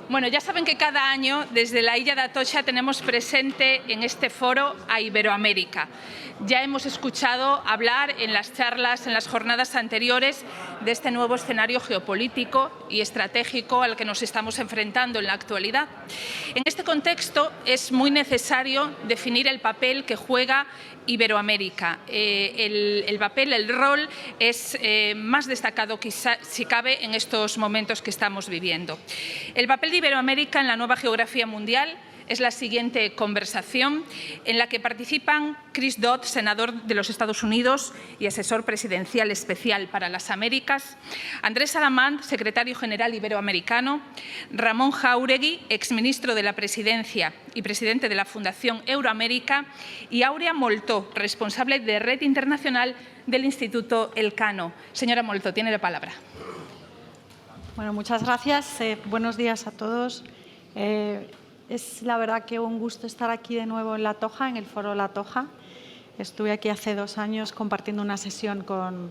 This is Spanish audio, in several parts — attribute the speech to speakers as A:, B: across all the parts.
A: Bueno, ya saben que cada año desde la Illa de Atocha tenemos presente en este foro a Iberoamérica. Ya hemos escuchado hablar en las charlas, en las jornadas anteriores, de este nuevo escenario geopolítico y estratégico al que nos estamos enfrentando en la actualidad. En este contexto es muy necesario definir el papel que juega Iberoamérica. El papel, el rol es más destacado quizá, si cabe, en estos momentos que estamos viviendo. El papel de Iberoamérica en la nueva geografía mundial es la siguiente conversación en la que participan Chris Dodd, senador de los Estados Unidos y asesor presidencial especial para las Américas, Andrés Alamán, secretario general iberoamericano, Ramón Jáuregui, exministro de la Presidencia y presidente de la Fundación Euroamérica, y Áurea Moltó, responsable de Red Internacional del Instituto Elcano. Señora Moltó, tiene la palabra.
B: Bueno, muchas gracias. Buenos días a todos. Es la verdad que un gusto estar aquí de nuevo en La Toja, en el Foro La Toja. Estuve aquí hace 2 años compartiendo una sesión con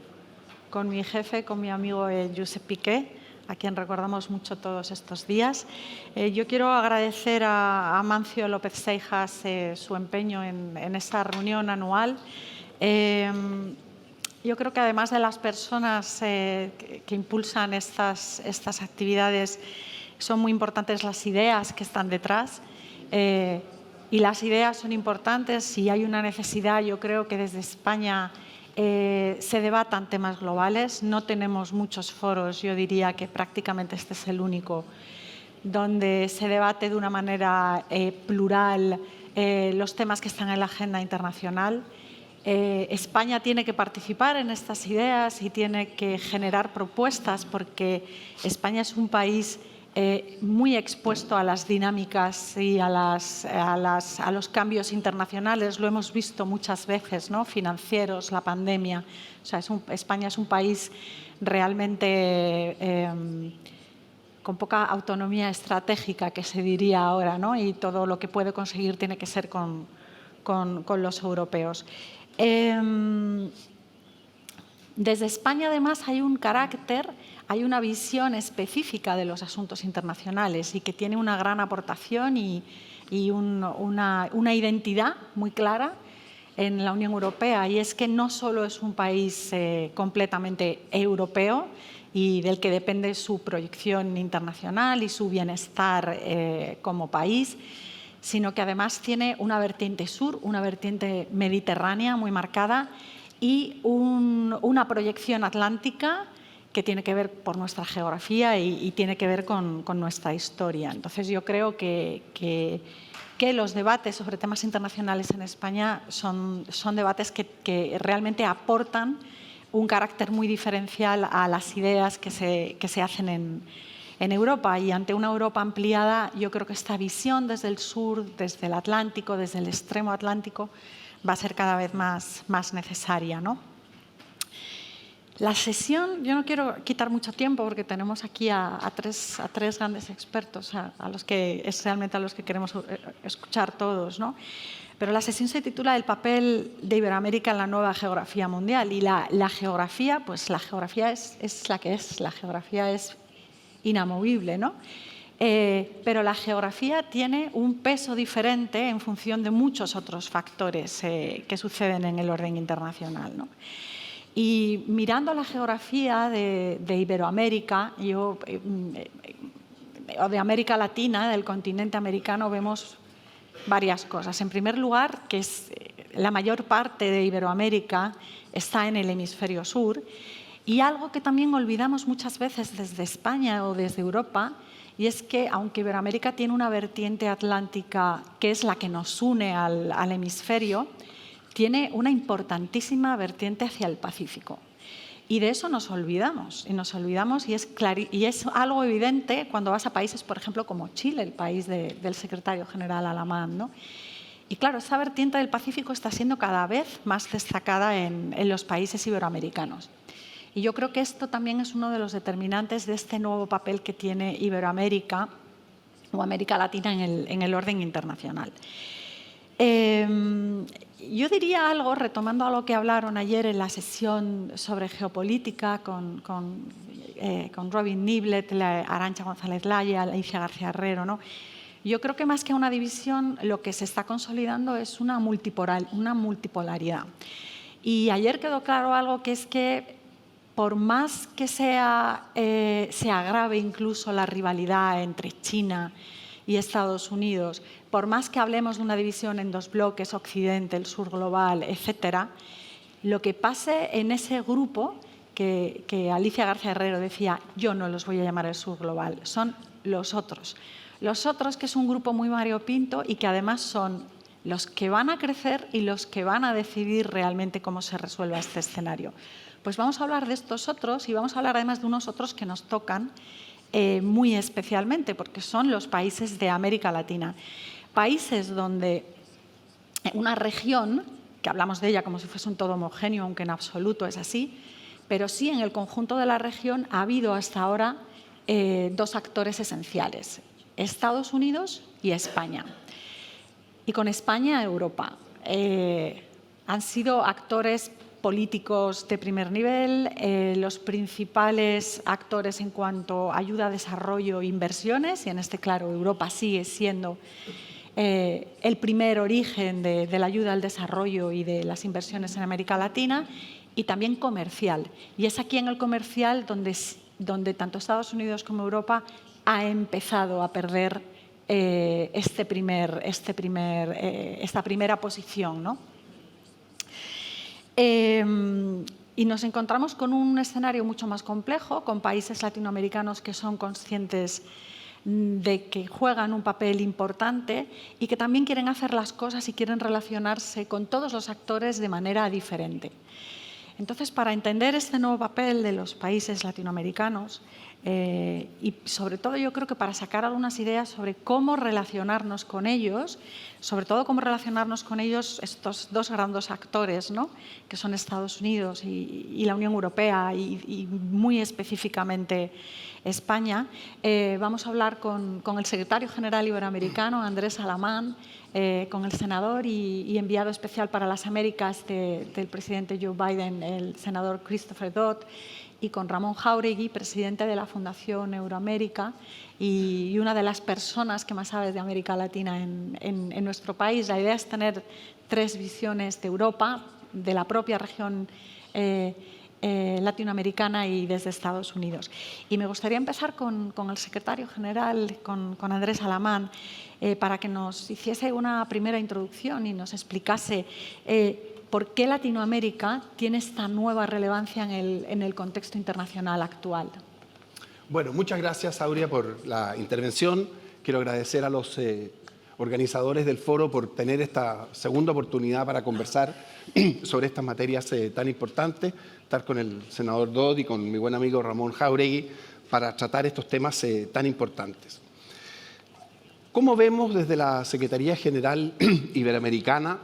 B: mi jefe, con mi amigo Josep Piqué, a quien recordamos mucho todos estos días. Yo quiero agradecer a Amancio López Seijas su empeño en esta reunión anual. Yo creo que además de las personas que impulsan estas actividades, son muy importantes las ideas que están detrás y las ideas son importantes y hay una necesidad, yo creo que desde España se debatan temas globales. No tenemos muchos foros, yo diría que prácticamente este es el único, donde se debate de una manera plural los temas que están en la agenda internacional. España tiene que participar en estas ideas y tiene que generar propuestas porque España es un país muy expuesto a las dinámicas y a los cambios internacionales. Lo hemos visto muchas veces, ¿no? Financieros, la pandemia. O sea, España es un país realmente con poca autonomía estratégica, que se diría ahora, ¿no? Y todo lo que puede conseguir tiene que ser con los europeos. Desde España, además, hay un carácter, hay una visión específica de los asuntos internacionales y que tiene una gran aportación y una identidad muy clara en la Unión Europea. Y es que no solo es un país completamente europeo y del que depende su proyección internacional y su bienestar como país, sino que además tiene una vertiente sur, una vertiente mediterránea muy marcada y una proyección atlántica que tiene que ver por nuestra geografía y tiene que ver con nuestra historia. Entonces, yo creo que los debates sobre temas internacionales en España son debates que realmente aportan un carácter muy diferencial a las ideas que se hacen en Europa. Y ante una Europa ampliada, yo creo que esta visión desde el sur, desde el Atlántico, desde el extremo atlántico, va a ser cada vez más necesaria, ¿no? La sesión, yo no quiero quitar mucho tiempo porque tenemos aquí a tres grandes expertos, a los que es realmente a los que queremos escuchar todos, ¿no? Pero la sesión se titula El papel de Iberoamérica en la nueva geografía mundial. Y la geografía, pues la geografía es la que es, la geografía es inamovible, ¿no? Pero la geografía tiene un peso diferente en función de muchos otros factores que suceden en el orden internacional, ¿no? Y mirando la geografía de Iberoamérica, o de América Latina, del continente americano, vemos varias cosas. En primer lugar, que la mayor parte de Iberoamérica está en el hemisferio sur, y algo que también olvidamos muchas veces desde España o desde Europa, y es que aunque Iberoamérica tiene una vertiente atlántica que es la que nos une al hemisferio, tiene una importantísima vertiente hacia el Pacífico. Y de eso nos olvidamos, y es algo evidente cuando vas a países, por ejemplo, como Chile, el país del secretario general Alamán, ¿no? Y claro, esa vertiente del Pacífico está siendo cada vez más destacada en los países iberoamericanos. Y yo creo que esto también es uno de los determinantes de este nuevo papel que tiene Iberoamérica o América Latina en el orden internacional. Yo diría algo, retomando algo que hablaron ayer en la sesión sobre geopolítica con con Robin Niblett, Arantxa González Laya, Alicia García Herrero, ¿no? Yo creo que más que una división, lo que se está consolidando es una multipolaridad. Y ayer quedó claro algo, que es que por más que se agrave incluso la rivalidad entre China y Estados Unidos, por más que hablemos de una división en dos bloques, Occidente, el sur global, etcétera, lo que pase en ese grupo, que Alicia García Herrero decía, yo no los voy a llamar el sur global, son los otros. Los otros, que es un grupo muy variopinto y que además son los que van a crecer y los que van a decidir realmente cómo se resuelva este escenario. Pues vamos a hablar de estos otros, y vamos a hablar además de unos otros que nos tocan muy especialmente, porque son los países de América Latina. Países donde una región, que hablamos de ella como si fuese un todo homogéneo, aunque en absoluto es así, pero sí en el conjunto de la región ha habido hasta ahora dos actores esenciales, Estados Unidos y España. Y con España, Europa. Han sido actores políticos de primer nivel, los principales actores en cuanto a ayuda a desarrollo e inversiones, y en este, claro, Europa sigue siendo el primer origen de la ayuda al desarrollo y de las inversiones en América Latina, y también comercial. Y es aquí en el comercial donde tanto Estados Unidos como Europa ha empezado a perder esta primera posición, ¿no? Y nos encontramos con un escenario mucho más complejo, con países latinoamericanos que son conscientes de que juegan un papel importante y que también quieren hacer las cosas y quieren relacionarse con todos los actores de manera diferente. Entonces, para entender este nuevo papel de los países latinoamericanos, y sobre todo yo creo que para sacar algunas ideas sobre cómo relacionarnos con ellos, sobre todo cómo relacionarnos con ellos, estos dos grandes actores, ¿no?, que son Estados Unidos y la Unión Europea, y muy específicamente España, vamos a hablar con el secretario general iberoamericano, Andrés Alamán, con el senador y enviado especial para las Américas del presidente Joe Biden, el senador Christopher Dodd, y con Ramón Jáuregui, presidente de la Fundación Euroamérica y una de las personas que más sabe de América Latina en nuestro país. La idea es tener tres visiones de Europa, de la propia región latinoamericana y desde Estados Unidos. Y me gustaría empezar con el secretario general, con Andrés Alamán, para que nos hiciese una primera introducción y nos explicase por qué Latinoamérica tiene esta nueva relevancia en el contexto internacional actual.
C: Bueno, muchas gracias, Aurea, por la intervención. Quiero agradecer a los organizadores del foro por tener esta segunda oportunidad para conversar sobre estas materias tan importantes, estar con el senador Dodd y con mi buen amigo Ramón Jáuregui para tratar estos temas tan importantes. ¿Cómo vemos desde la Secretaría General Iberoamericana?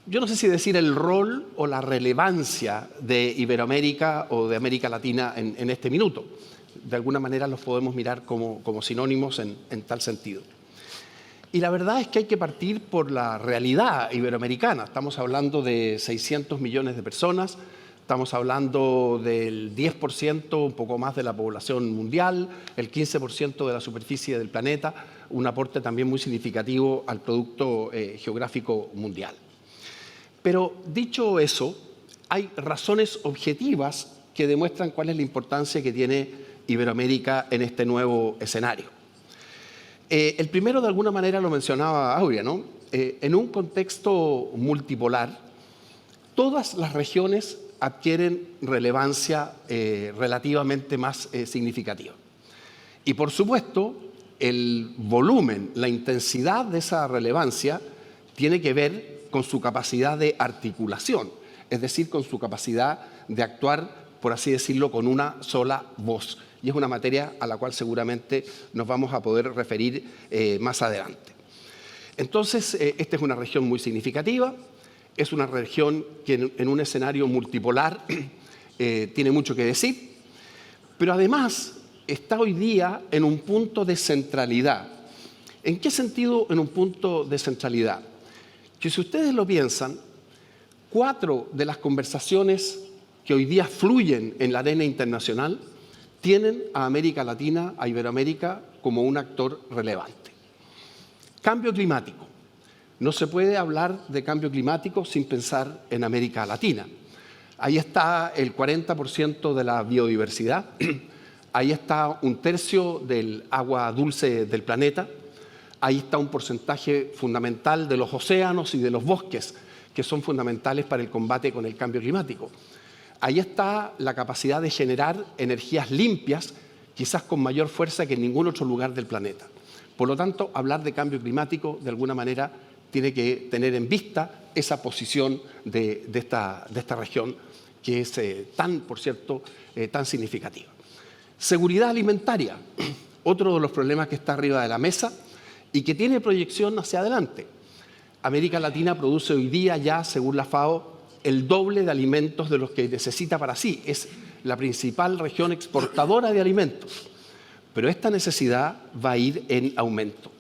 C: Yo no sé si decir el rol o la relevancia de Iberoamérica o de América Latina en este minuto. De alguna manera los podemos mirar como sinónimos en tal sentido. Y la verdad es que hay que partir por la realidad iberoamericana. Estamos hablando de 600 millones de personas, estamos hablando del 10%, un poco más de la población mundial, el 15% de la superficie del planeta, un aporte también muy significativo al Producto Geográfico Mundial. Pero dicho eso, hay razones objetivas que demuestran cuál es la importancia que tiene Iberoamérica en este nuevo escenario. El primero, de alguna manera, lo mencionaba Aurea, ¿no? En un contexto multipolar, todas las regiones adquieren relevancia relativamente más significativa. Y, por supuesto, el volumen, la intensidad de esa relevancia tiene que ver con su capacidad de articulación, es decir, con su capacidad de actuar, por así decirlo, con una sola voz. Y es una materia a la cual seguramente nos vamos a poder referir más adelante. Entonces, esta es una región muy significativa, es una región que en un escenario multipolar tiene mucho que decir, pero además está hoy día en un punto de centralidad. ¿En qué sentido en un punto de centralidad? Que si ustedes lo piensan, 4 de las conversaciones que hoy día fluyen en la arena internacional tienen a América Latina, a Iberoamérica, como un actor relevante. Cambio climático. No se puede hablar de cambio climático sin pensar en América Latina. Ahí está el 40% de la biodiversidad, ahí está un tercio del agua dulce del planeta, ahí está un porcentaje fundamental de los océanos y de los bosques, que son fundamentales para el combate con el cambio climático. Ahí está la capacidad de generar energías limpias, quizás con mayor fuerza que en ningún otro lugar del planeta. Por lo tanto, hablar de cambio climático, de alguna manera, tiene que tener en vista esa posición de esta región, que es por cierto, tan significativa. Seguridad alimentaria, otro de los problemas que está arriba de la mesa y que tiene proyección hacia adelante. América Latina produce hoy día ya, según la FAO, el doble de alimentos de los que necesita para sí. Es la principal región exportadora de alimentos. Pero esta necesidad va a ir en aumento.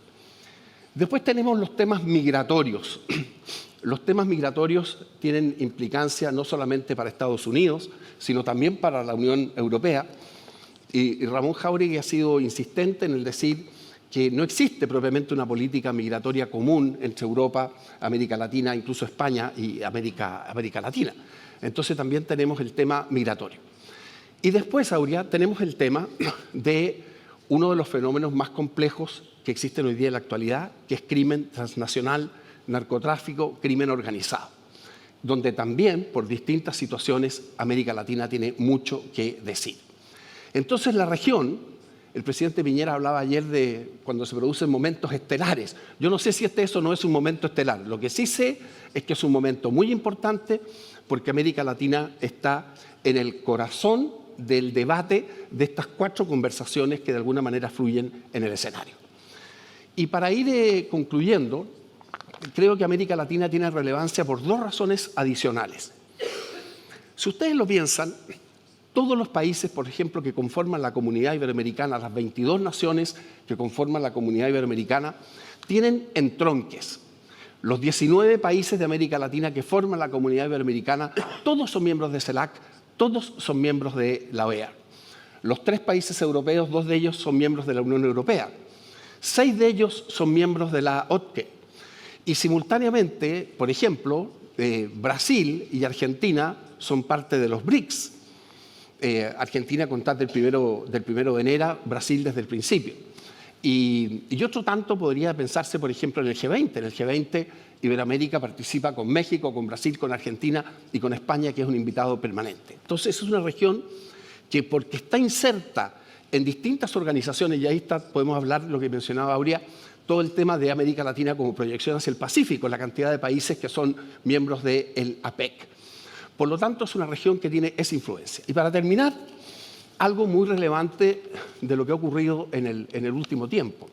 C: Después tenemos los temas migratorios. Los temas migratorios tienen implicancia no solamente para Estados Unidos, sino también para la Unión Europea. Y Ramón Jáuregui ha sido insistente en el decir que no existe propiamente una política migratoria común entre Europa, América Latina, incluso España y América Latina. Entonces también tenemos el tema migratorio. Y después, Aurea, tenemos el tema de uno de los fenómenos más complejos que existen hoy día en la actualidad, que es crimen transnacional, narcotráfico, crimen organizado, donde también, por distintas situaciones, América Latina tiene mucho que decir. Entonces, la región, el presidente Piñera hablaba ayer de cuando se producen momentos estelares. Yo no sé si eso no es un momento estelar. Lo que sí sé es que es un momento muy importante porque América Latina está en el corazón del debate de estas 4 conversaciones que de alguna manera fluyen en el escenario. Y para ir concluyendo, creo que América Latina tiene relevancia por 2 razones adicionales. Si ustedes lo piensan, todos los países, por ejemplo, que conforman la comunidad iberoamericana, las 22 naciones que conforman la comunidad iberoamericana, tienen entronques. Los 19 países de América Latina que forman la comunidad iberoamericana, todos son miembros de CELAC, todos son miembros de la OEA. Los 3 países europeos, 2 de ellos son miembros de la Unión Europea. 6 de ellos son miembros de la OTCE. Y simultáneamente, por ejemplo, Brasil y Argentina son parte de los BRICS. Argentina con tal del primero de enero, Brasil desde el principio. Y otro tanto podría pensarse, por ejemplo, en el G20. En el G20 Iberoamérica participa con México, con Brasil, con Argentina y con España, que es un invitado permanente. Entonces es una región que, porque está inserta en distintas organizaciones, y ahí podemos hablar de lo que mencionaba Aurea, todo el tema de América Latina como proyección hacia el Pacífico, la cantidad de países que son miembros del APEC. Por lo tanto, es una región que tiene esa influencia. Y para terminar, algo muy relevante de lo que ha ocurrido en el último tiempo.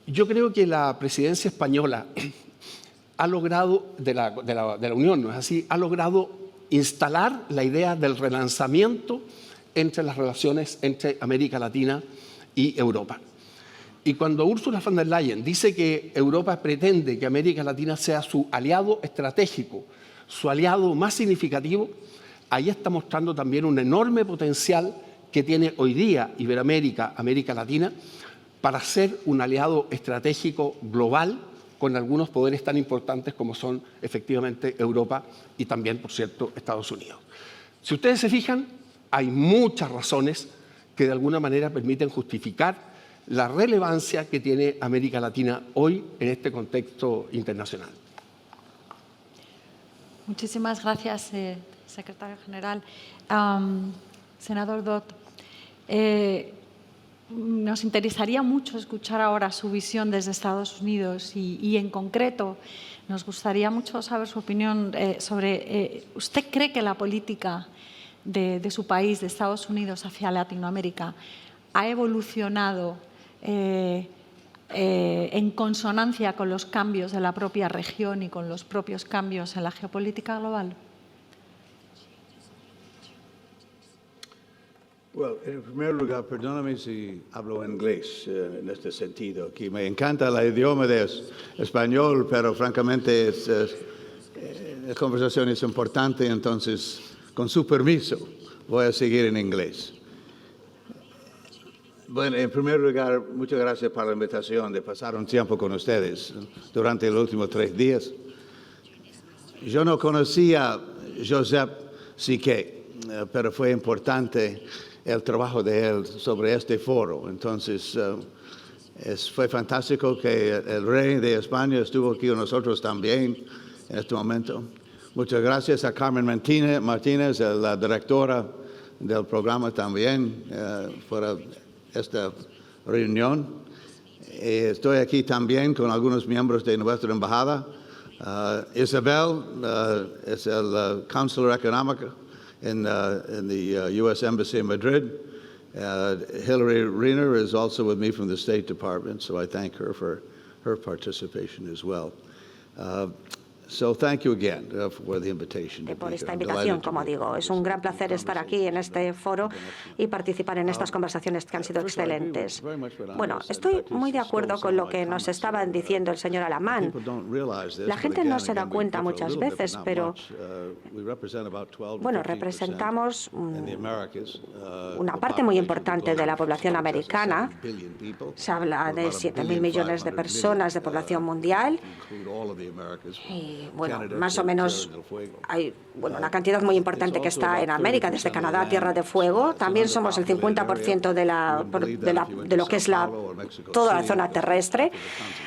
C: Yo creo que la presidencia española ha logrado, de la Unión, ¿no es así?, ha logrado instalar la idea del relanzamiento entre las relaciones entre América Latina y Europa. Y cuando Ursula von der Leyen dice que Europa pretende que América Latina sea su aliado estratégico, su aliado más significativo, ahí está mostrando también un enorme potencial que tiene hoy día Iberoamérica, América Latina, para ser un aliado estratégico global con algunos poderes tan importantes como son efectivamente Europa y también, por cierto, Estados Unidos. Si ustedes se fijan, hay muchas razones que de alguna manera permiten justificar la relevancia que tiene América Latina hoy en este contexto internacional.
B: Muchísimas gracias, secretario general. Senador Dodd, nos interesaría mucho escuchar ahora su visión desde Estados Unidos y en concreto nos gustaría mucho saber su opinión sobre, ¿usted cree que la política de su país, de Estados Unidos hacia Latinoamérica, ha evolucionado en consonancia con los cambios de la propia región y con los propios cambios en la geopolítica global?
D: Bueno, en primer lugar, perdóname si hablo inglés en este sentido, que me encanta el idioma de español, pero francamente la conversación es importante, entonces Con su permiso, voy a seguir en inglés. Bueno, en primer lugar, muchas gracias por la invitación de pasar un tiempo con ustedes durante los últimos 3 días. Yo no conocía a Joseph Siquet, pero fue importante el trabajo de él sobre este foro. Entonces, fue fantástico que el rey de España estuvo aquí con nosotros también en este momento. Muchas gracias a Carmen Martínez, la directora del programa también, por esta reunión. Estoy aquí también con algunos miembros de nuestra embajada. Isabel es el Counselor Económico in the U.S. Embassy in Madrid. Hillary Reiner is also with me from the State Department, so I thank her for her participation as well. So thank you again for the invitation.
E: Por esta invitación, como digo, es un gran placer estar aquí en este foro y participar en estas conversaciones que han sido excelentes. Bueno, estoy muy de acuerdo con lo que nos estaba diciendo el señor Alamán. La gente no se da cuenta muchas veces, pero bueno, representamos una parte muy importante de la población americana. Se habla de 7.000 millones de personas de población mundial. Y, bueno, más o menos hay una cantidad muy importante que está en América, desde Canadá a Tierra de Fuego. También somos el 50% de lo que es toda la zona terrestre,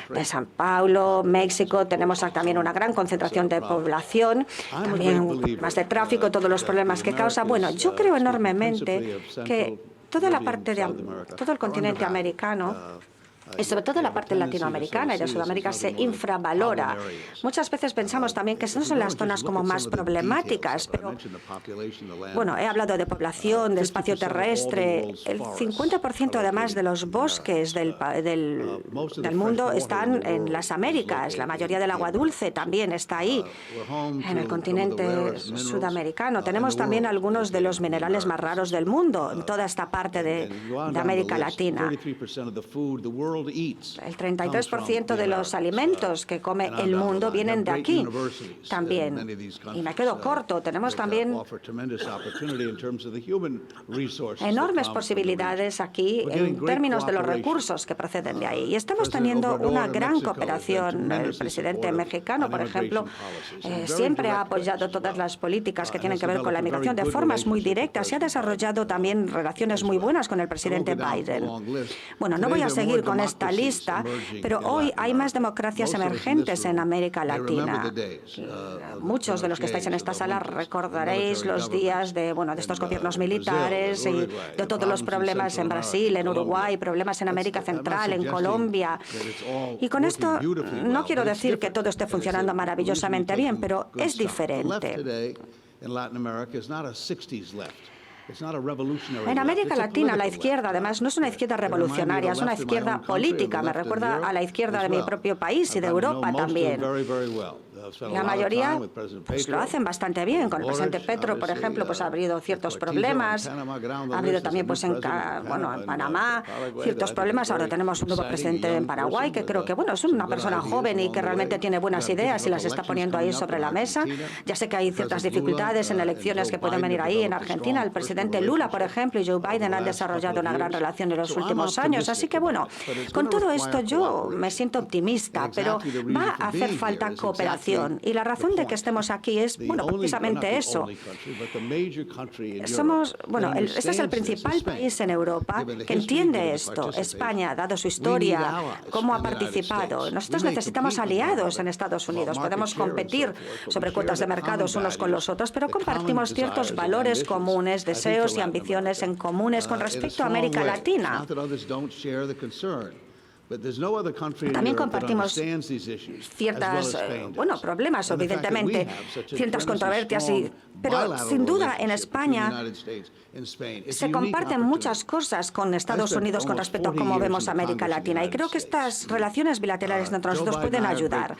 E: de San Paulo, México. Tenemos también una gran concentración de población, también más de tráfico, todos los problemas que causa. Bueno, yo creo enormemente que toda la parte de todo el continente americano, y sobre todo la parte latinoamericana y de Sudamérica, se infravalora. Muchas veces pensamos también que no son las zonas como más problemáticas, pero bueno, he hablado de población, de espacio terrestre. El 50% además de los bosques del mundo están en las Américas. La mayoría del agua dulce también está ahí, en el continente sudamericano. Tenemos también algunos de los minerales más raros del mundo, en toda esta parte de América Latina. El 33% de los alimentos que come el mundo vienen de aquí también. Y me quedo corto. Tenemos también enormes posibilidades aquí en términos de los recursos que proceden de ahí. Y estamos teniendo una gran cooperación. El presidente mexicano, por ejemplo, siempre ha apoyado todas las políticas que tienen que ver con la migración de formas muy directas y ha desarrollado también relaciones muy buenas con el presidente Biden. Bueno, no voy a seguir con esta lista, pero hoy hay más democracias emergentes en América Latina. Muchos de los que estáis en esta sala recordaréis los días de estos gobiernos militares y de todos los problemas en Brasil, en Uruguay, problemas en América Central, en Colombia. Y con esto no quiero decir que todo esté funcionando maravillosamente bien, pero es diferente. En América Latina, la izquierda, además, no es una izquierda revolucionaria, es una izquierda política. Me recuerda a la izquierda de mi propio país y de Europa también. La mayoría lo hacen bastante bien. Con el presidente Petro, por ejemplo, ha habido ciertos problemas. Ha habido también en Panamá ciertos problemas. Ahora tenemos un nuevo presidente en Paraguay que creo que es una persona joven y que realmente tiene buenas ideas y las está poniendo ahí sobre la mesa. Ya sé que hay ciertas dificultades en elecciones que pueden venir ahí. En Argentina, el presidente Lula, por ejemplo, y Joe Biden han desarrollado una gran relación en los últimos años. Así que con todo esto yo me siento optimista, pero va a hacer falta cooperación. Y la razón de que estemos aquí es, precisamente eso. Este es el principal país en Europa que entiende esto. España, dado su historia, cómo ha participado. Nosotros necesitamos aliados en Estados Unidos. Podemos competir sobre cuotas de mercados unos con los otros, pero compartimos ciertos valores comunes, deseos y ambiciones en comunes con respecto a América Latina. También compartimos ciertos problemas, evidentemente, ciertas controversias, pero sin duda en España se comparten muchas cosas con Estados Unidos con respecto a cómo vemos América Latina. Y creo que estas relaciones bilaterales entre nosotros pueden ayudar.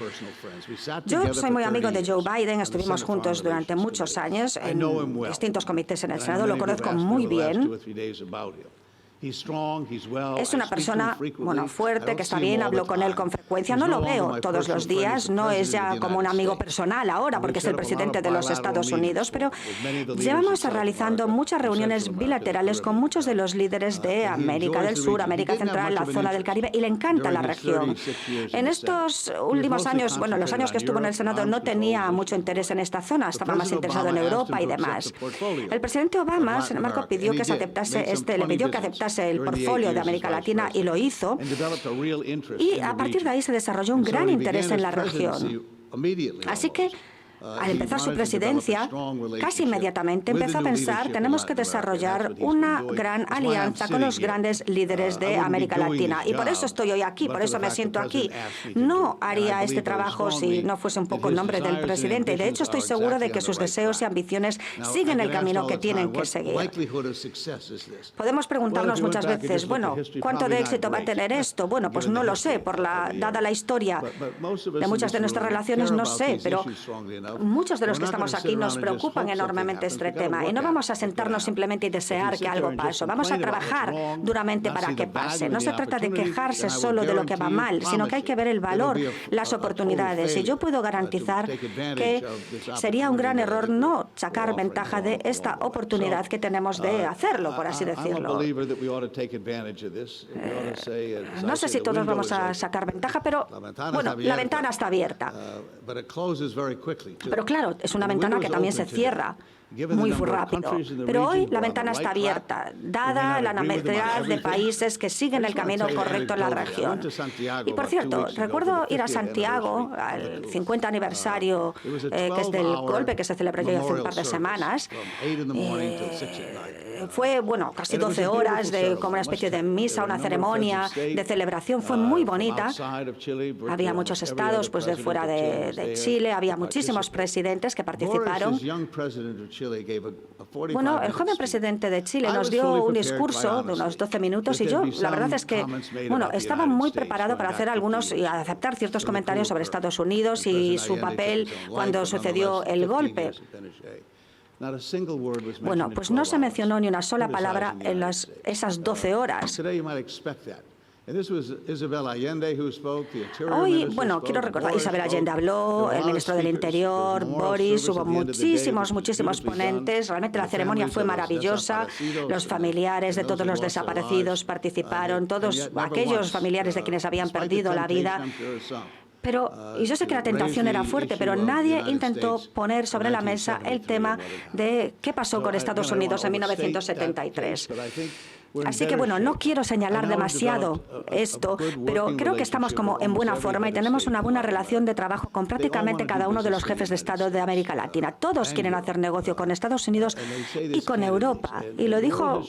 E: Yo soy muy amigo de Joe Biden, estuvimos juntos durante muchos años en distintos comités en el Senado, lo conozco muy bien. Es una persona fuerte, que está bien, hablo con él con frecuencia. No lo veo todos los días, no es ya como un amigo personal ahora, porque es el presidente de los Estados Unidos, pero llevamos realizando muchas reuniones bilaterales con muchos de los líderes de América del Sur, América Central, la zona del Caribe, y le encanta la región. En estos últimos años, los años que estuvo en el Senado, no tenía mucho interés en esta zona, estaba más interesado en Europa y demás. El presidente Obama, sin embargo, le pidió que aceptase el portfolio de América Latina, y lo hizo, y a partir de ahí se desarrolló un gran interés en la región. Así que, al empezar su presidencia, casi inmediatamente empezó a pensar: tenemos que desarrollar una gran alianza con los grandes líderes de América Latina. Y por eso estoy hoy aquí, por eso me siento aquí. No haría este trabajo si no fuese un poco en nombre del presidente. De hecho, estoy seguro de que sus deseos y ambiciones siguen el camino que tienen que seguir. Podemos preguntarnos muchas veces, ¿cuánto de éxito va a tener esto? Pues no lo sé, dada la historia de muchas de nuestras relaciones, no sé, pero muchos de los que estamos aquí nos preocupan enormemente este tema, y no vamos a sentarnos simplemente y desear que algo pase. Vamos a trabajar duramente para que pase. No se trata de quejarse solo de lo que va mal, sino que hay que ver el valor, las oportunidades. Y yo puedo garantizar que sería un gran error no sacar ventaja de esta oportunidad que tenemos de hacerlo, por así decirlo. No sé si todos vamos a sacar ventaja, pero la ventana está abierta. Pero claro, es una ventana que también se cierra muy rápido. Pero hoy la ventana está abierta, dada la enormidad de países que siguen el camino correcto en la región. Y por cierto, recuerdo ir a Santiago al 50 aniversario, que es del golpe que se celebró hace un par de semanas. Fue, casi 12 horas como una especie de misa, una ceremonia de celebración. Fue muy bonita. Había muchos estados de fuera de Chile, había muchísimos presidentes que participaron. El joven presidente de Chile nos dio un discurso de unos 12 minutos, y yo, la verdad es que, estaba muy preparado para hacer algunos y aceptar ciertos comentarios sobre Estados Unidos y su papel cuando sucedió el golpe. Pues no se mencionó ni una sola palabra en esas 12 horas. Hoy, quiero recordar, Isabel Allende habló, el ministro del Interior, Boris, hubo muchísimos ponentes. Realmente la ceremonia fue maravillosa. Los familiares de todos los desaparecidos participaron, todos aquellos familiares de quienes habían perdido la vida. Y yo sé que la tentación era fuerte, pero nadie intentó poner sobre la mesa el tema de qué pasó con Estados Unidos en 1973. Así que, no quiero señalar demasiado esto, pero creo que estamos como en buena forma y tenemos una buena relación de trabajo con prácticamente cada uno de los jefes de Estado de América Latina. Todos quieren hacer negocio con Estados Unidos y con Europa. Y lo digo,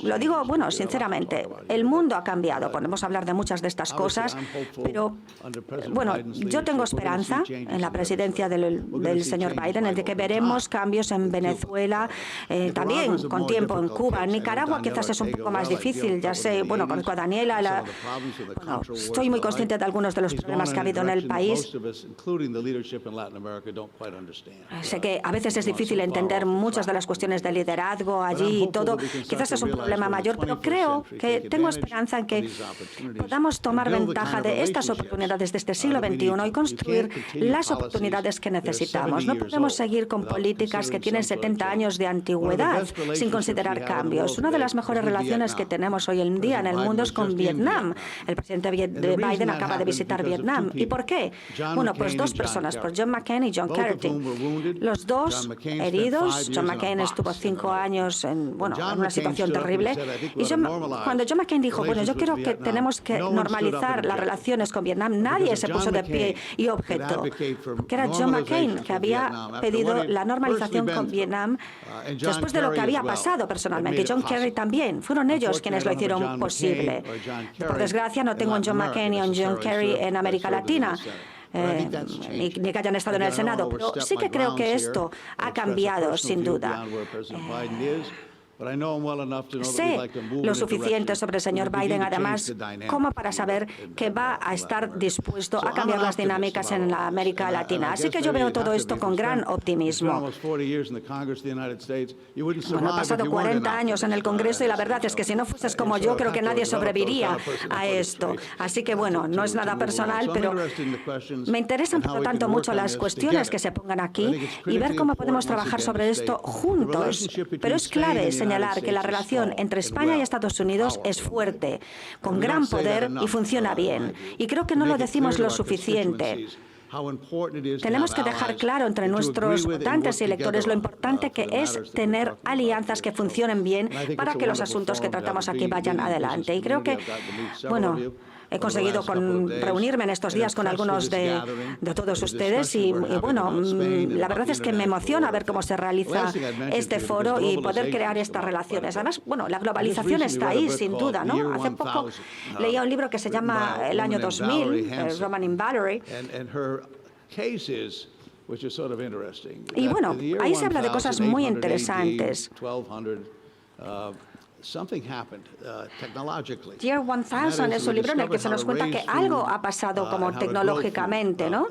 E: sinceramente, el mundo ha cambiado. Podemos hablar de muchas de estas cosas, pero, yo tengo esperanza en la presidencia del señor Biden, en de que veremos cambios en Venezuela, también con tiempo en Cuba. En Nicaragua quizás es un poco más difícil. Ya sé, conozco a Daniela, estoy muy consciente de algunos de los problemas que ha habido en el país. Sé que a veces es difícil entender muchas de las cuestiones de liderazgo allí y todo. Quizás es un problema mayor, pero creo que tengo esperanza en que podamos tomar ventaja de estas oportunidades de este siglo XXI y construir las oportunidades que necesitamos. No podemos seguir con políticas que tienen 70 años de antigüedad sin considerar cambios. Una de las mejores relaciones que tenemos hoy en día en el mundo es con Vietnam. El presidente Biden acaba de visitar Vietnam. ¿Y por qué? Pues dos personas, por John McCain y John Kerry. Los dos heridos. John McCain estuvo 5 años en una situación terrible. Y cuando John McCain dijo, yo creo que tenemos que normalizar las relaciones con Vietnam, nadie se puso de pie y objetó. Que era John McCain que había pedido la normalización con Vietnam después de lo que había pasado personalmente. Y John Kerry también. Fueron ellos quienes lo hicieron posible. Por desgracia, no tengo a John McCain y a John Kerry en América Latina. Ni que hayan estado en el Senado, pero sí que creo que esto ha cambiado, sin duda. Sé lo suficiente sobre el señor Biden, además, como para saber que va a estar dispuesto a cambiar las dinámicas en la América Latina. Así que yo veo todo esto con gran optimismo. Bueno, he pasado 40 años en el Congreso y la verdad es que si no fueses como yo, creo que nadie sobreviviría a esto. Así que, bueno, no es nada personal, pero me interesan, por lo tanto, mucho las cuestiones que se pongan aquí y ver cómo podemos trabajar sobre esto juntos. Pero es clave señalar que la relación entre España y Estados Unidos es fuerte, con gran poder y funciona bien. Y creo que no lo decimos lo suficiente. Tenemos que dejar claro entre nuestros votantes y electores lo importante que es tener alianzas que funcionen bien para que los asuntos que tratamos aquí vayan adelante. Y creo que, bueno, he conseguido reunirme en estos días con algunos de todos ustedes y, bueno, la verdad es que me emociona ver cómo se realiza este foro y poder crear estas relaciones. Además, bueno, la globalización está ahí, sin duda, ¿no? Hace poco leía un libro que se llama El año 2000, Romanin Valerie. Y bueno, ahí se habla de cosas muy interesantes. Year 1000 es un libro en el que se nos cuenta que algo ha pasado como tecnológicamente, ¿no?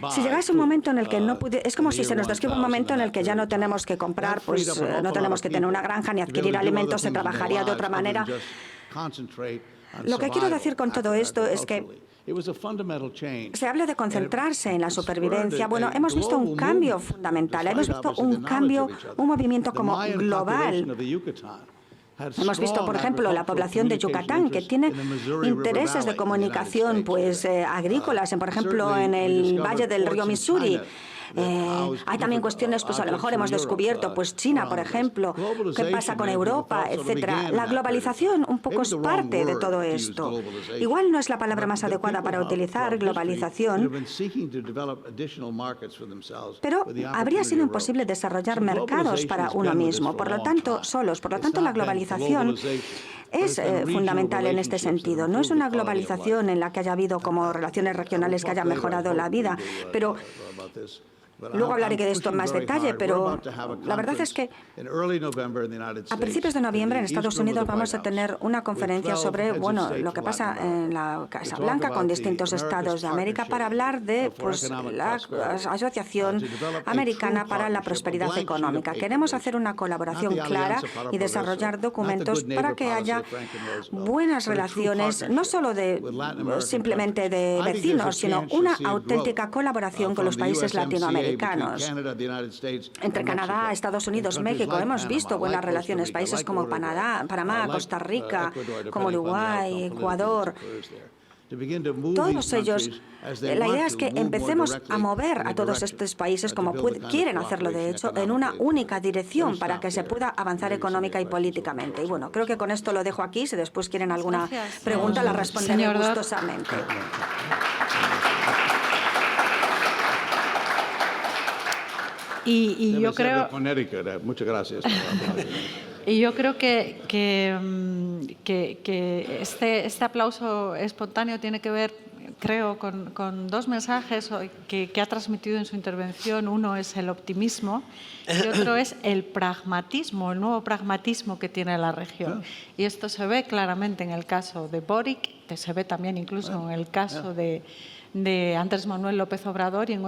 E: Si llegase un momento en el que no es como si se nos describe un momento en el que ya no tenemos que comprar, pues no tenemos que tener una granja ni adquirir alimentos, se trabajaría de otra manera. Lo que quiero decir con todo esto es que se habla de concentrarse en la supervivencia. Bueno, hemos visto un cambio fundamental, hemos visto un cambio, un movimiento como global. Hemos visto, por ejemplo, la población de Yucatán, que tiene intereses de comunicación agrícolas, por ejemplo, en el valle del río Missouri. Hay también cuestiones, pues a lo mejor hemos descubierto, pues China, por ejemplo, qué pasa con Europa, etcétera. La globalización un poco es parte de todo esto. Igual no es la palabra más adecuada para utilizar globalización, pero habría sido imposible desarrollar mercados para uno mismo, por lo tanto, solos. Por lo tanto, la globalización es fundamental en este sentido. No es una globalización en la que haya habido como relaciones regionales que hayan mejorado la vida, pero luego hablaré de esto en más detalle, pero la verdad es que a principios de noviembre en Estados Unidos vamos a tener una conferencia sobre, bueno, lo que pasa en la Casa Blanca con distintos estados de América para hablar de, pues, la Asociación Americana para la Prosperidad Económica. Queremos hacer una colaboración clara y desarrollar documentos para que haya buenas relaciones, no solo simplemente de vecinos, sino una auténtica colaboración con los países latinoamericanos. Entre Canadá, Estados Unidos, México, hemos visto buenas relaciones. Países como Panamá, Costa Rica, como Uruguay, Ecuador. Todos ellos, la idea es que empecemos a mover a todos estos países, como quieren hacerlo de hecho, en una única dirección para que se pueda avanzar económica y políticamente. Y bueno, creo que con esto lo dejo aquí. Si después quieren alguna pregunta, la responderé gustosamente.
B: Y yo creo...
D: Muchas gracias.
B: Y yo creo que este aplauso espontáneo tiene que ver, creo, con dos mensajes que ha transmitido en su intervención. Uno es el optimismo y otro es el pragmatismo, el nuevo pragmatismo que tiene la región. Y esto se ve claramente en el caso de Boric, se ve también incluso en el caso de Andrés Manuel López Obrador y en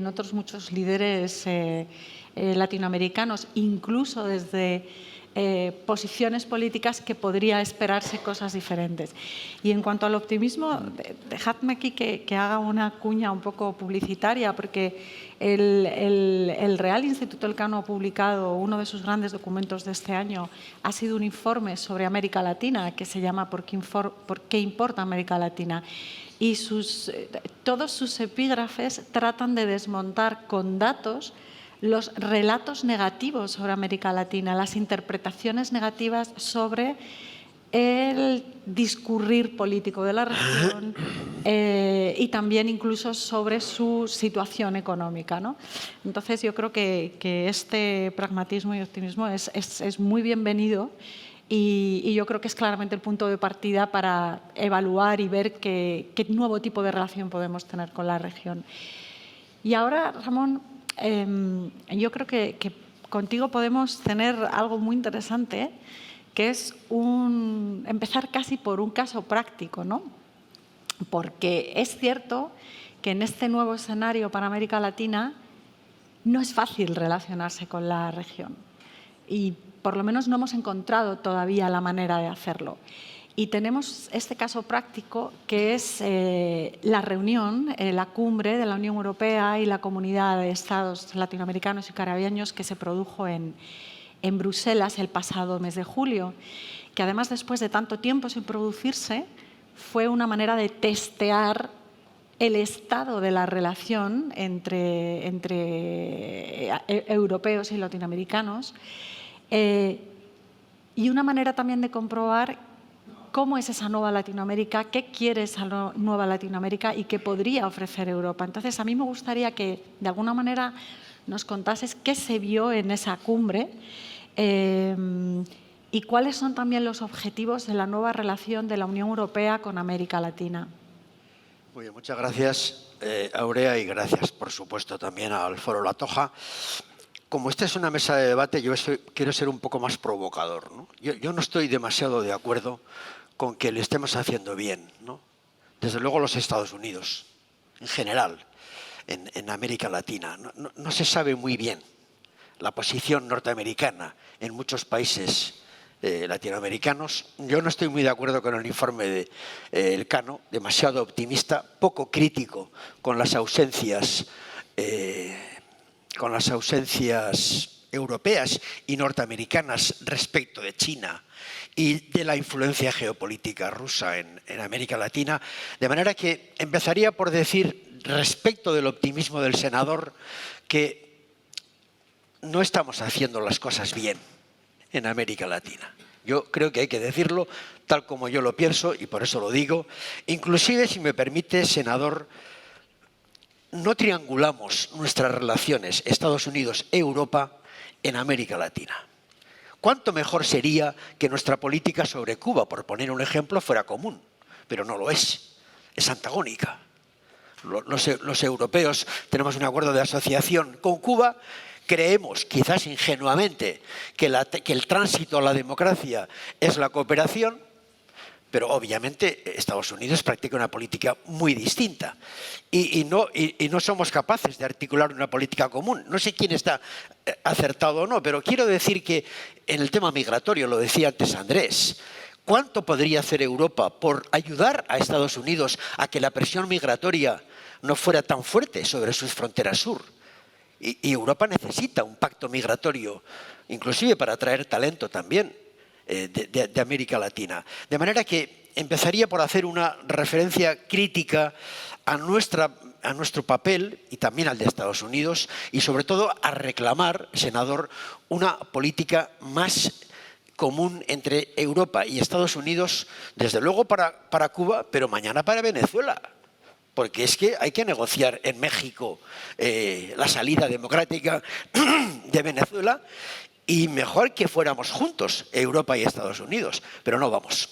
B: otros muchos líderes latinoamericanos, incluso desde posiciones políticas que podría esperarse cosas diferentes. Y en cuanto al optimismo, dejadme aquí que haga una cuña un poco publicitaria, porque el Real Instituto Elcano ha publicado uno de sus grandes documentos de este año, ha sido un informe sobre América Latina que se llama ¿Por qué importa América Latina? Y todos sus epígrafes tratan de desmontar con datos los relatos negativos sobre América Latina, las interpretaciones negativas sobre el discurrir político de la región y también incluso sobre su situación económica, ¿no? Entonces yo creo que este pragmatismo y optimismo es muy bienvenido y yo creo que es claramente el punto de partida para evaluar y ver qué nuevo tipo de relación podemos tener con la región. Y ahora, Ramón, yo creo que contigo podemos tener algo muy interesante, que es empezar casi por un caso práctico, ¿no? Porque es cierto que en este nuevo escenario para América Latina no es fácil relacionarse con la región y por lo menos no hemos encontrado todavía la manera de hacerlo. Y tenemos este caso práctico que es la reunión, la cumbre de la Unión Europea y la Comunidad de Estados Latinoamericanos y Caribeños que se produjo en Bruselas el pasado mes de julio, que además después de tanto tiempo sin producirse fue una manera de testear el estado de la relación entre europeos y latinoamericanos y una manera también de comprobar cómo es esa nueva Latinoamérica, qué quiere esa nueva Latinoamérica y qué podría ofrecer Europa. Entonces, a mí me gustaría que, de alguna manera, nos contases qué se vio en esa cumbre y cuáles son también los objetivos de la nueva relación de la Unión Europea con América Latina.
F: Muy bien, muchas gracias, Aurea, y gracias, por supuesto, también al Foro La Toja. Como esta es una mesa de debate, yo quiero ser un poco más provocador, ¿no? Yo no estoy demasiado de acuerdo con que le estemos haciendo bien, ¿no? Desde luego los Estados Unidos, en general, en América Latina. No se sabe muy bien la posición norteamericana en muchos países latinoamericanos. Yo no estoy muy de acuerdo con el informe de Elcano, demasiado optimista, poco crítico con las ausencias europeas y norteamericanas respecto de China y de la influencia geopolítica rusa en América Latina. De manera que empezaría por decir, respecto del optimismo del senador, que no estamos haciendo las cosas bien en América Latina. Yo creo que hay que decirlo tal como yo lo pienso y por eso lo digo. Inclusive, si me permite, senador, no triangulamos nuestras relaciones Estados Unidos-Europa en América Latina. ¿Cuánto mejor sería que nuestra política sobre Cuba, por poner un ejemplo, fuera común? Pero no lo es antagónica. Los europeos tenemos un acuerdo de asociación con Cuba. Creemos, quizás ingenuamente, que el tránsito a la democracia es la cooperación, pero obviamente Estados Unidos practica una política muy distinta y no somos capaces de articular una política común. No sé quién está acertado o no, pero quiero decir que en el tema migratorio, lo decía antes Andrés, ¿cuánto podría hacer Europa por ayudar a Estados Unidos a que la presión migratoria no fuera tan fuerte sobre sus fronteras sur? Y Europa necesita un pacto migratorio, inclusive para atraer talento también de América Latina. De manera que empezaría por hacer una referencia crítica a nuestro papel y también al de Estados Unidos y sobre todo a reclamar, senador, una política más común entre Europa y Estados Unidos, desde luego para Cuba, pero mañana para Venezuela. Porque es que hay que negociar en México la salida democrática de Venezuela y mejor que fuéramos juntos, Europa y Estados Unidos, pero no vamos.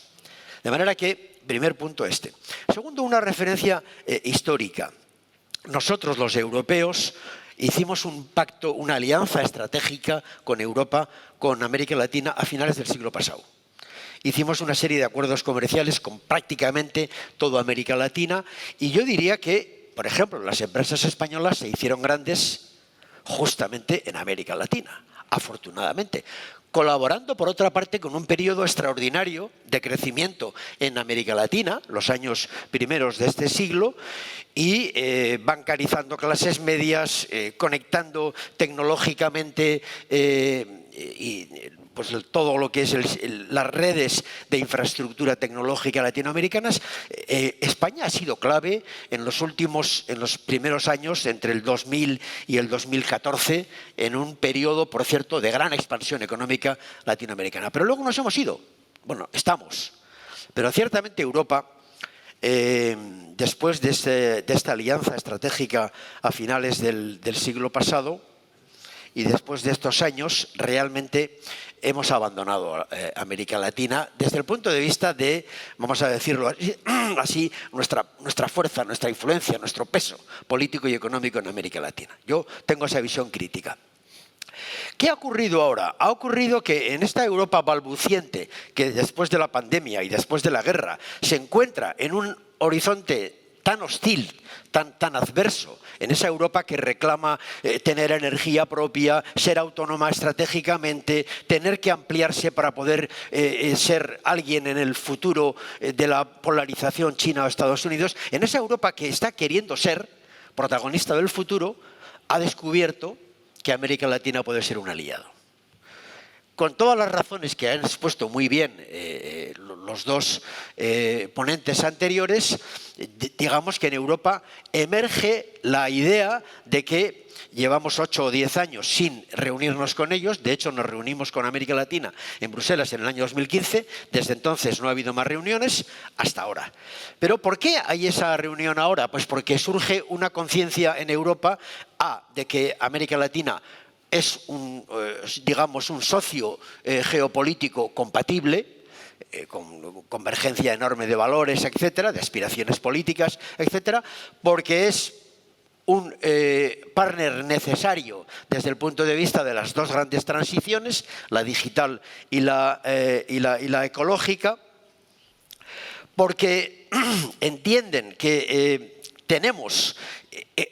F: De manera que, primer punto este. Segundo, una referencia histórica. Nosotros, los europeos, hicimos un pacto, una alianza estratégica con Europa, con América Latina a finales del siglo pasado. Hicimos una serie de acuerdos comerciales con prácticamente toda América Latina y yo diría que, por ejemplo, las empresas españolas se hicieron grandes justamente en América Latina, afortunadamente, colaborando por otra parte con un periodo extraordinario de crecimiento en América Latina, los años primeros de este siglo, y bancarizando clases medias, conectando tecnológicamente y pues todo lo que es las redes de infraestructura tecnológica latinoamericanas. España ha sido clave en los primeros años, entre el 2000 y el 2014, en un periodo, por cierto, de gran expansión económica latinoamericana. Pero luego nos hemos ido. Bueno, estamos. Pero ciertamente Europa, después de esta alianza estratégica a finales del siglo pasado, y después de estos años realmente hemos abandonado América Latina desde el punto de vista de, vamos a decirlo así, nuestra fuerza, nuestra influencia, nuestro peso político y económico en América Latina. Yo tengo esa visión crítica. ¿Qué ha ocurrido ahora? Ha ocurrido que en esta Europa balbuciente, que después de la pandemia y después de la guerra se encuentra en un horizonte tan hostil, tan adverso, en esa Europa que reclama tener energía propia, ser autónoma estratégicamente, tener que ampliarse para poder ser alguien en el futuro de la polarización China o Estados Unidos, en esa Europa que está queriendo ser protagonista del futuro, ha descubierto que América Latina puede ser un aliado. Con todas las razones que han expuesto muy bien los dos ponentes anteriores, digamos que en Europa emerge la idea de que llevamos 8 o 10 años sin reunirnos con ellos. De hecho, nos reunimos con América Latina en Bruselas en el año 2015. Desde entonces no ha habido más reuniones hasta ahora. ¿Pero por qué hay esa reunión ahora? Pues porque surge una conciencia en Europa de que América Latina es digamos, un socio geopolítico compatible, con convergencia enorme de valores, etcétera, de aspiraciones políticas, etcétera, porque es un partner necesario desde el punto de vista de las dos grandes transiciones, la digital y la ecológica, porque entienden que tenemos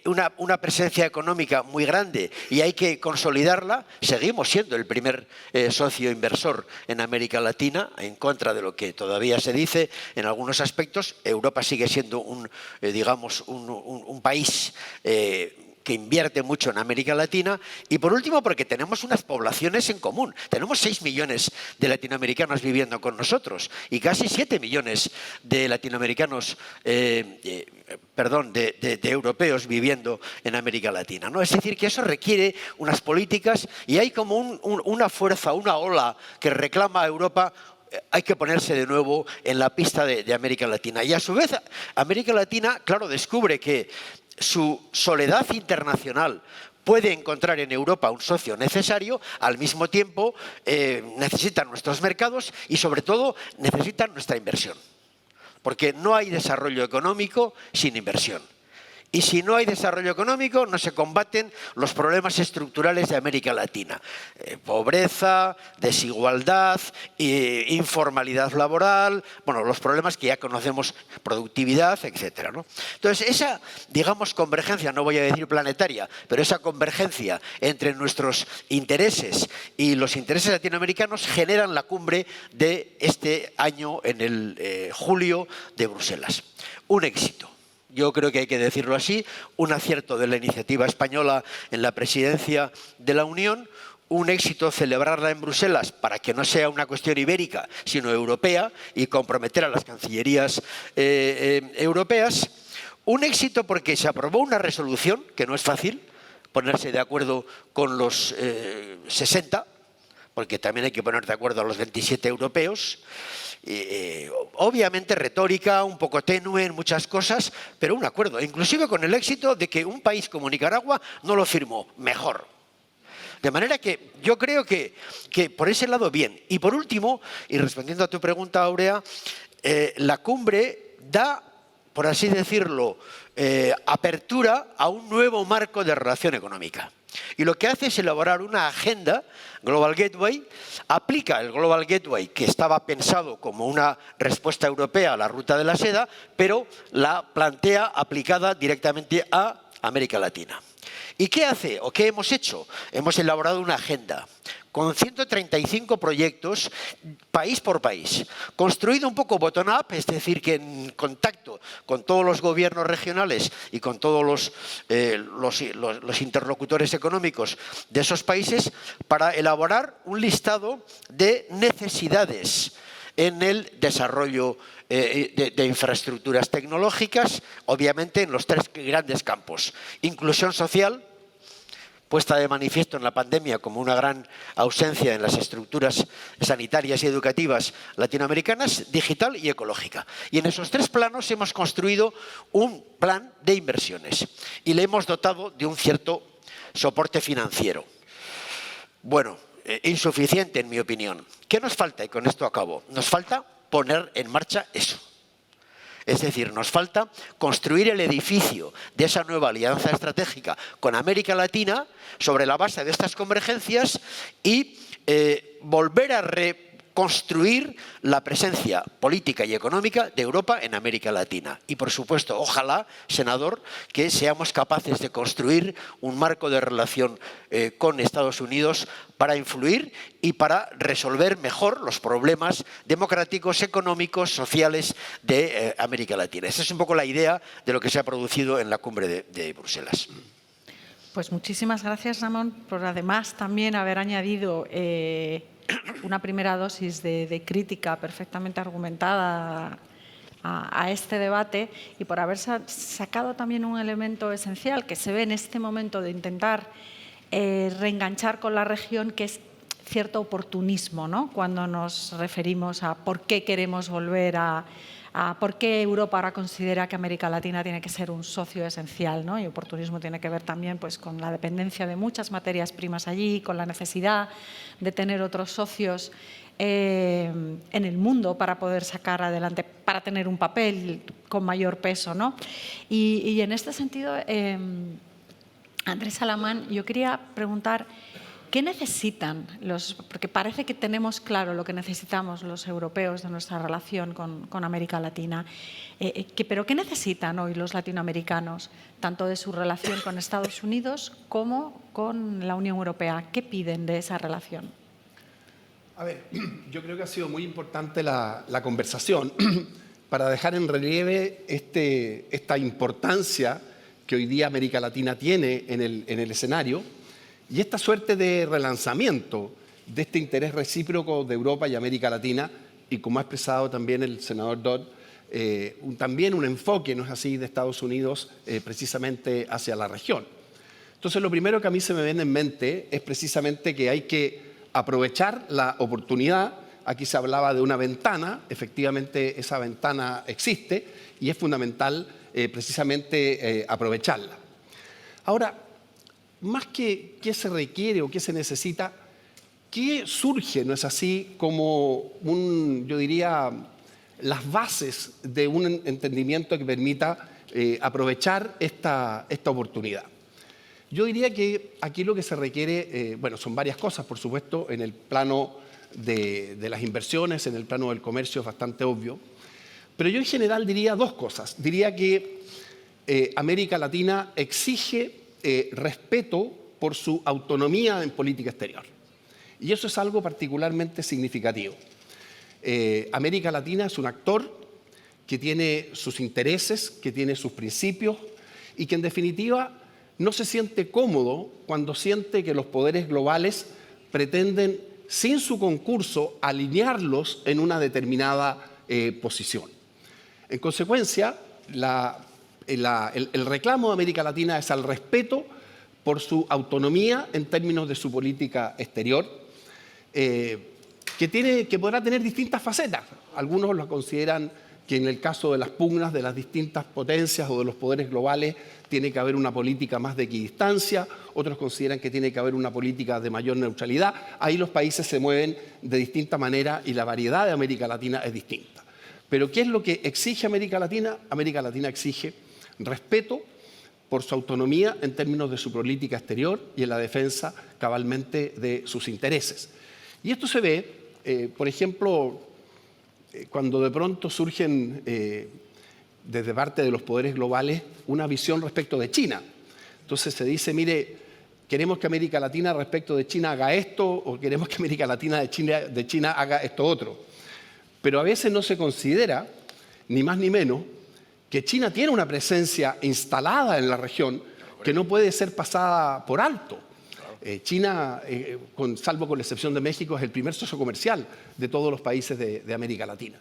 F: una presencia económica muy grande y hay que consolidarla. Seguimos siendo el primer socio inversor en América Latina, en contra de lo que todavía se dice en algunos aspectos. Europa sigue siendo digamos, un país que invierte mucho en América Latina, y por último porque tenemos unas poblaciones en común. Tenemos 6 millones de latinoamericanos viviendo con nosotros y casi 7 millones de latinoamericanos, de europeos viviendo en América Latina, ¿no? Es decir, que eso requiere unas políticas y hay como una fuerza, una ola que reclama a Europa. Hay que ponerse de nuevo en la pista de América Latina. Y a su vez, América Latina, claro, descubre que su soledad internacional puede encontrar en Europa un socio necesario. Al mismo tiempo necesitan nuestros mercados y sobre todo necesitan nuestra inversión. Porque no hay desarrollo económico sin inversión. Y si no hay desarrollo económico, no se combaten los problemas estructurales de América Latina. Pobreza, desigualdad, informalidad laboral, bueno, los problemas que ya conocemos, productividad, etcétera, ¿no? Entonces, esa, digamos, convergencia, no voy a decir planetaria, pero esa convergencia entre nuestros intereses y los intereses latinoamericanos generan la cumbre de este año en el julio de Bruselas. Un éxito. Yo creo que hay que decirlo así, un acierto de la iniciativa española en la presidencia de la Unión, un éxito celebrarla en Bruselas para que no sea una cuestión ibérica, sino europea, y comprometer a las cancillerías europeas. Un éxito porque se aprobó una resolución, que no es fácil ponerse de acuerdo con los 60, porque también hay que poner de acuerdo a los 27 europeos. Obviamente retórica, un poco tenue en muchas cosas, pero un acuerdo, inclusive con el éxito de que un país como Nicaragua no lo firmó, mejor. De manera que yo creo que por ese lado bien. Y por último, y respondiendo a tu pregunta, Aurea, la cumbre da, por así decirlo, apertura a un nuevo marco de relación económica. Y lo que hace es elaborar una agenda, Global Gateway, aplica el Global Gateway, que estaba pensado como una respuesta europea a la ruta de la seda, pero la plantea aplicada directamente a América Latina. ¿Y qué hace o qué hemos hecho? Hemos elaborado una agenda con 135 proyectos, país por país, construido un poco bottom-up, es decir, que en contacto con todos los gobiernos regionales y con todos los interlocutores económicos de esos países, para elaborar un listado de necesidades en el desarrollo de infraestructuras tecnológicas, obviamente en los 3 grandes campos: inclusión social, puesta de manifiesto en la pandemia como una gran ausencia en las estructuras sanitarias y educativas latinoamericanas, digital y ecológica. Y en esos 3 planos hemos construido un plan de inversiones y le hemos dotado de un cierto soporte financiero. Bueno, insuficiente en mi opinión. ¿Qué nos falta? Y con esto acabo. Nos falta poner en marcha eso. Es decir, nos falta construir el edificio de esa nueva alianza estratégica con América Latina sobre la base de estas convergencias y volver a reconstruir la presencia política y económica de Europa en América Latina. Y, por supuesto, ojalá, senador, que seamos capaces de construir un marco de relación con Estados Unidos para influir y para resolver mejor los problemas democráticos, económicos, sociales de América Latina. Esa es un poco la idea de lo que se ha producido en la cumbre de Bruselas.
B: Pues muchísimas gracias, Ramón, por además también haber añadido una primera dosis de crítica perfectamente argumentada a este debate y por haber sacado también un elemento esencial que se ve en este momento de intentar reenganchar con la región, que es cierto oportunismo, ¿no? Cuando nos referimos a por qué queremos volver a por qué Europa ahora considera que América Latina tiene que ser un socio esencial, ¿no? Y oportunismo tiene que ver también pues, con la dependencia de muchas materias primas allí, con la necesidad de tener otros socios en el mundo para poder sacar adelante, para tener un papel con mayor peso, ¿no? Y en este sentido, Andrés Alamán, yo quería preguntar, ¿qué necesitan porque parece que tenemos claro lo que necesitamos los europeos de nuestra relación con América Latina, pero ¿qué necesitan hoy los latinoamericanos, tanto de su relación con Estados Unidos como con la Unión Europea? ¿Qué piden de esa relación?
C: A ver, yo creo que ha sido muy importante la conversación para dejar en relieve esta importancia que hoy día América Latina tiene en el escenario y esta suerte de relanzamiento de este interés recíproco de Europa y América Latina y como ha expresado también el senador Dodd, también un enfoque, ¿no es así?, de Estados Unidos precisamente hacia la región. Entonces, lo primero que a mí se me viene en mente es precisamente que hay que aprovechar la oportunidad. Aquí se hablaba de una ventana, efectivamente esa ventana existe y es fundamental precisamente aprovecharla. Ahora, más que qué se requiere o qué se necesita, ¿qué surge, no es así, como yo diría, las bases de un entendimiento que permita aprovechar esta oportunidad? Yo diría que aquí lo que se requiere, bueno, son varias cosas, por supuesto, en el plano de las inversiones, en el plano del comercio es bastante obvio, pero yo en general diría dos cosas. Diría que América Latina exige respeto por su autonomía en política exterior. Y eso es algo particularmente significativo. América Latina es un actor que tiene sus intereses, que tiene sus principios y que en definitiva no se siente cómodo cuando siente que los poderes globales pretenden, sin su concurso, alinearlos en una determinada posición. En consecuencia, el reclamo de América Latina es al respeto por su autonomía en términos de su política exterior, que podrá tener distintas facetas. Algunos lo consideran que en el caso de las pugnas de las distintas potencias o de los poderes globales tiene que haber una política más de equidistancia, otros consideran que tiene que haber una política de mayor neutralidad. Ahí los países se mueven de distinta manera y la variedad de América Latina es distinta. Pero ¿qué es lo que exige América Latina? América Latina exige respeto por su autonomía en términos de su política exterior y en la defensa cabalmente de sus intereses. Y esto se ve, por ejemplo, cuando de pronto surgen desde parte de los poderes globales una visión respecto de China. Entonces se dice, mire, queremos que América Latina respecto de China haga esto o queremos que América Latina de China haga esto otro. Pero a veces no se considera, ni más ni menos, que China tiene una presencia instalada en la región que no puede ser pasada por alto. China, salvo con la excepción de México, es el primer socio comercial de todos los países de América Latina.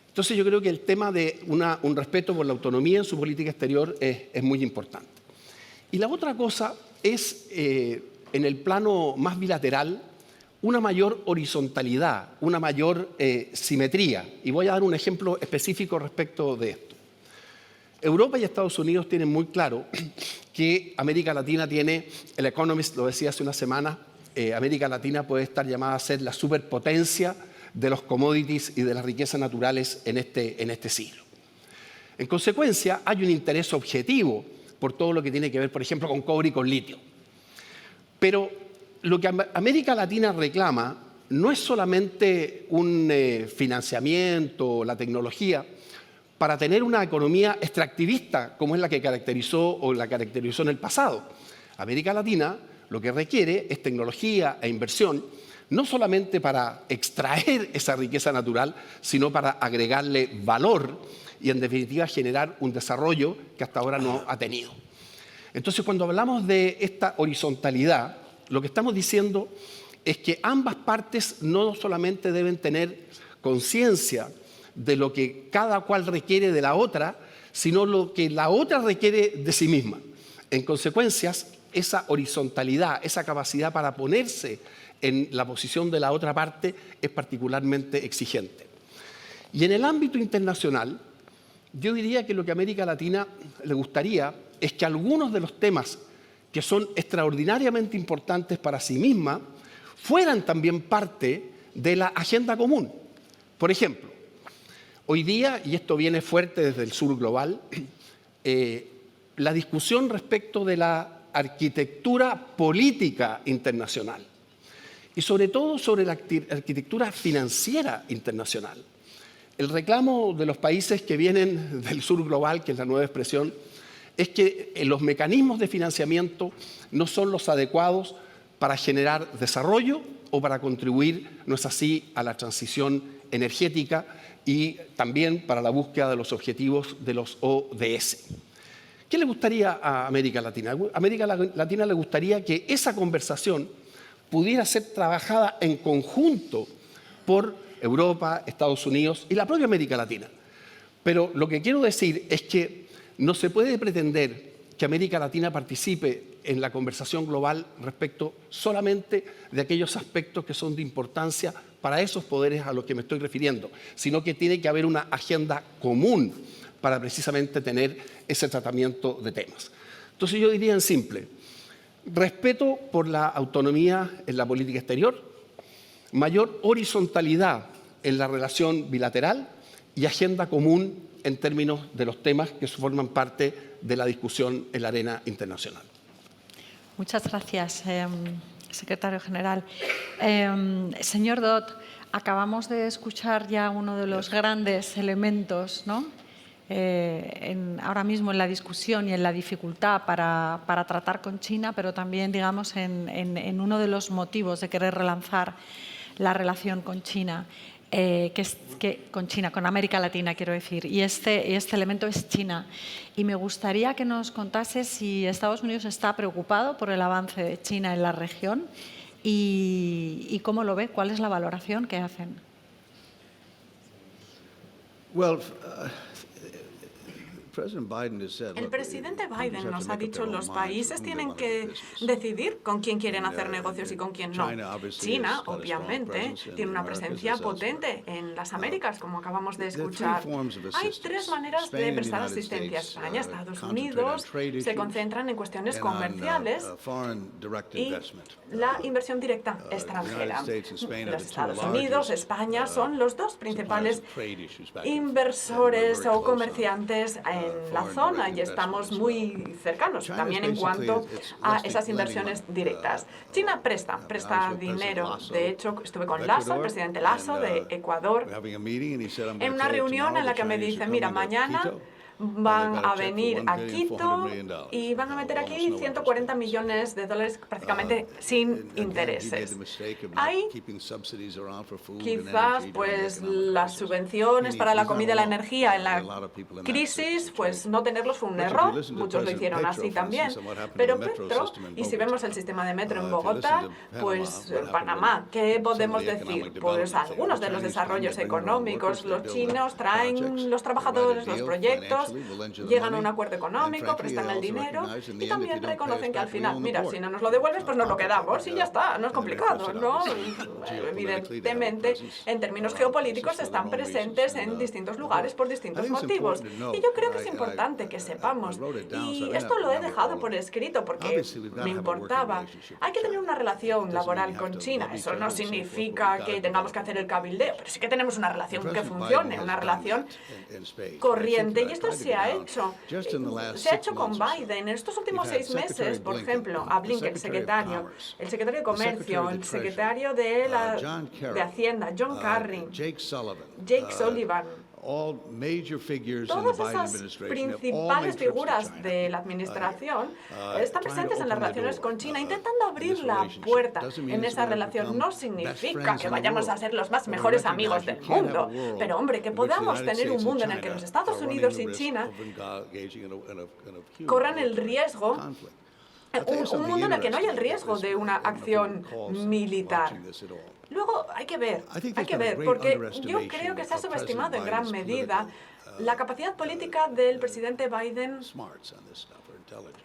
C: Entonces yo creo que el tema de un respeto por la autonomía en su política exterior es muy importante. Y la otra cosa es, en el plano más bilateral, una mayor horizontalidad, una mayor simetría. Y voy a dar un ejemplo específico respecto de esto. Europa y Estados Unidos tienen muy claro que América Latina tiene, el Economist lo decía hace una semana, América Latina puede estar llamada a ser la superpotencia de los commodities y de las riquezas naturales en este siglo. En consecuencia, hay un interés objetivo por todo lo que tiene que ver, por ejemplo, con cobre y con litio. Pero lo que América Latina reclama no es solamente un financiamiento, la tecnología, para tener una economía extractivista como es la que caracterizó en el pasado. América Latina lo que requiere es tecnología e inversión, no solamente para extraer esa riqueza natural, sino para agregarle valor y, en definitiva, generar un desarrollo que hasta ahora no ha tenido. Entonces, cuando hablamos de esta horizontalidad, lo que estamos diciendo es que ambas partes no solamente deben tener conciencia de lo que cada cual requiere de la otra, sino lo que la otra requiere de sí misma. En consecuencia, esa horizontalidad, esa capacidad para ponerse en la posición de la otra parte es particularmente exigente. Y en el ámbito internacional, yo diría que lo que a América Latina le gustaría es que algunos de los temas que son extraordinariamente importantes para sí misma fueran también parte de la agenda común. Por ejemplo, hoy día, y esto viene fuerte desde el sur global, la discusión respecto de la arquitectura política internacional y sobre todo sobre la arquitectura financiera internacional. El reclamo de los países que vienen del sur global, que es la nueva expresión, es que los mecanismos de financiamiento no son los adecuados para generar desarrollo o para contribuir, no es así, a la transición energética y también para la búsqueda de los objetivos de los ODS. ¿Qué le gustaría a América Latina? A América Latina le gustaría que esa conversación pudiera ser trabajada en conjunto por Europa, Estados Unidos y la propia América Latina. Pero lo que quiero decir es que no se puede pretender que América Latina participe en la conversación global respecto solamente de aquellos aspectos que son de importancia para esos poderes a los que me estoy refiriendo, sino que tiene que haber una agenda común para precisamente tener ese tratamiento de temas. Entonces yo diría en simple, respeto por la autonomía en la política exterior, mayor horizontalidad en la relación bilateral y agenda común en términos de los temas que forman parte de la discusión en la arena internacional.
B: Muchas gracias, secretario general. Señor Dot, acabamos de escuchar ya uno de los grandes elementos, ¿no? Ahora mismo en la discusión y en la dificultad para tratar con China, pero también, digamos, en uno de los motivos de querer relanzar la relación con China, con América Latina, quiero decir, y este elemento es China. Y me gustaría que nos contase si Estados Unidos está preocupado por el avance de China en la región y cómo lo ve, cuál es la valoración que hacen.
G: El presidente Biden nos ha dicho que los países tienen que decidir con quién quieren hacer negocios y con quién no. China, obviamente, tiene una presencia potente en las Américas, como acabamos de escuchar. Hay tres maneras de prestar asistencia. España, Estados Unidos se concentran en cuestiones comerciales y la inversión directa extranjera. Los Estados Unidos, España son los dos principales inversores o comerciantes en la zona y estamos muy cercanos también en cuanto a esas inversiones directas. China presta dinero. De hecho, estuve con Lasso, el presidente Lasso de Ecuador, en una reunión en la que me dice, mira, mañana van a venir a Quito y van a meter aquí $140 millones prácticamente sin intereses. Ahí quizás pues las subvenciones para la comida y la energía en la crisis, pues no tenerlos fue un error, muchos lo hicieron así también. Pero Petro, y si vemos el sistema de metro en Bogotá, pues Panamá, ¿qué podemos decir? Pues algunos de los desarrollos económicos, los chinos traen los trabajadores, los proyectos, políticos, llegan a un acuerdo económico, prestan el dinero y también reconocen que al final, mira, si no nos lo devuelves, pues nos lo quedamos y ya está, no es complicado, ¿no? Evidentemente, en términos geopolíticos están presentes en distintos lugares por distintos motivos. Y yo creo que es importante que sepamos, y esto lo he dejado por escrito porque me importaba, hay que tener una relación laboral con China. Eso no significa que tengamos que hacer el cabildeo, pero sí que tenemos una relación que funcione, una relación corriente. Y esto se ha hecho. Se ha hecho con Biden. En estos últimos 6 meses, por ejemplo, a Blinken, el secretario de Comercio, el secretario de Hacienda, John Kerry, Jake Sullivan, todas esas principales figuras de la administración están presentes en las relaciones con China, intentando abrir la puerta en esa relación. No significa que vayamos a ser los mejores amigos del mundo, pero hombre, que podamos tener un mundo en el que los Estados Unidos y China corran el riesgo, un mundo en el que no haya el riesgo de una acción militar. Luego hay que ver, porque yo creo que se ha subestimado en gran medida la capacidad política del presidente Biden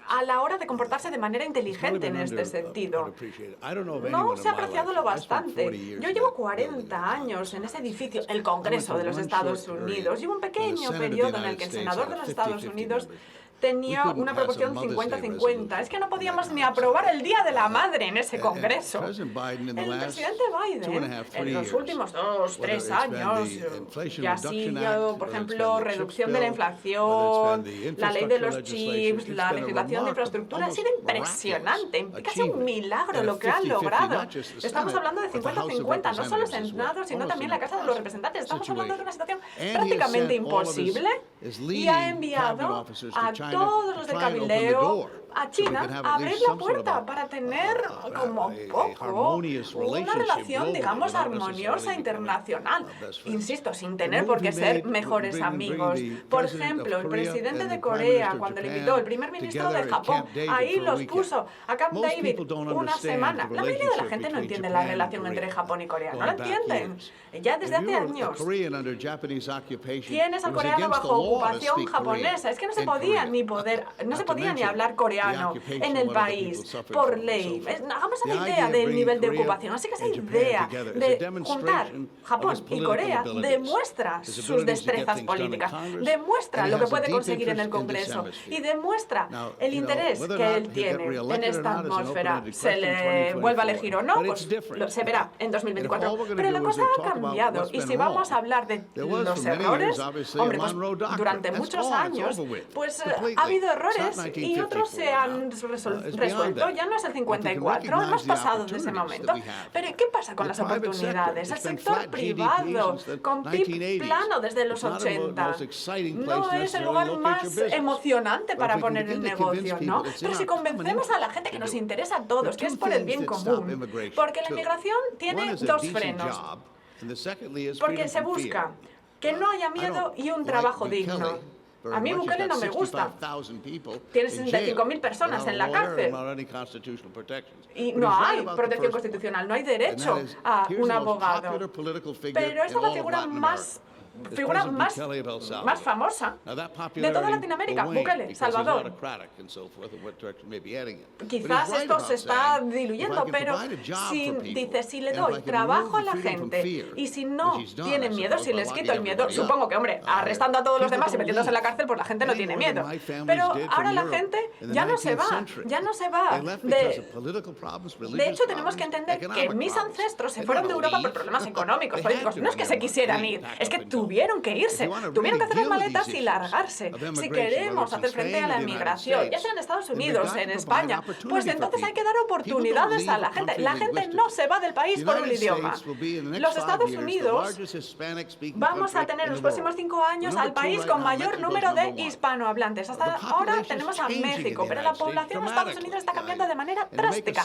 G: a la hora de comportarse de manera inteligente en este sentido. No se ha apreciado lo bastante. Yo llevo 40 años en ese edificio, el Congreso de los Estados Unidos. Llevo un pequeño periodo en el que el senador de los Estados Unidos tenía una proporción 50-50. Es que no podíamos ni aprobar el Día de la Madre en ese Congreso. El presidente Biden, en los últimos 2-3 años, ya ha sido, por ejemplo, reducción de la inflación, la ley de los chips, la legislación de infraestructura, ha sido impresionante. Casi un milagro lo que han logrado. Estamos hablando de 50-50, no solo el Senado, sino también la Casa de los Representantes. Estamos hablando de una situación prácticamente imposible y ha enviado a todos los del cabildeo a China a abrir la puerta para tener como poco una relación, digamos, armoniosa internacional. Insisto, sin tener por qué ser mejores amigos. Por ejemplo, el presidente de Corea, cuando le invitó el primer ministro de Japón, ahí los puso a Camp David una semana. La mayoría de la gente no entiende la relación entre Japón y Corea, no la entienden. Ya desde hace años. Tienes al coreano bajo ocupación japonesa. Es que no se podía ni hablar coreano en el país por ley. Hagamos una idea del nivel de ocupación. Así que esa idea de juntar Japón y Corea demuestra sus destrezas políticas, demuestra lo que puede conseguir en el Congreso y demuestra el interés que él tiene en esta atmósfera. Se le vuelva a elegir o no, pues se verá en 2024. Pero la cosa ha cambiado y si vamos a hablar de los errores, hombre, pues durante muchos años pues ha habido errores y otros se han resuelto. Ya no es el 54, hemos pasado de ese momento. Pero ¿qué pasa con las oportunidades? El sector privado, con PIB plano desde los 80, no es el lugar más emocionante para poner el negocio, ¿no? Pero si convencemos a la gente que nos interesa a todos, que es por el bien común, porque la inmigración tiene dos frenos. Porque se busca que no haya miedo y un trabajo digno. A mí Bukele no me gusta. Tiene 65.000 personas en la cárcel. Y no hay protección constitucional, no hay derecho a un abogado. Pero esa es la figura más famosa de toda Latinoamérica, Bukele, Salvador. Quizás esto se está diluyendo, pero si le doy trabajo a la gente y si no tienen miedo, si les quito el miedo, supongo que, hombre, arrestando a todos los demás y metiéndose en la cárcel, pues la gente no tiene miedo. Pero ahora la gente ya no se va. De hecho, tenemos que entender que mis ancestros se fueron de Europa por problemas económicos, políticos. No es que se quisieran ir, es que tuvieron que irse, tuvieron que hacer las maletas y largarse. Si queremos hacer frente a la inmigración, ya sea en Estados Unidos, en España, pues entonces hay que dar oportunidades a la gente. La gente no se va del país por un idioma. Los Estados Unidos vamos a tener en los próximos 5 años al país con mayor número de hispanohablantes. Hasta ahora tenemos a México, pero la población de Estados Unidos está cambiando de manera drástica.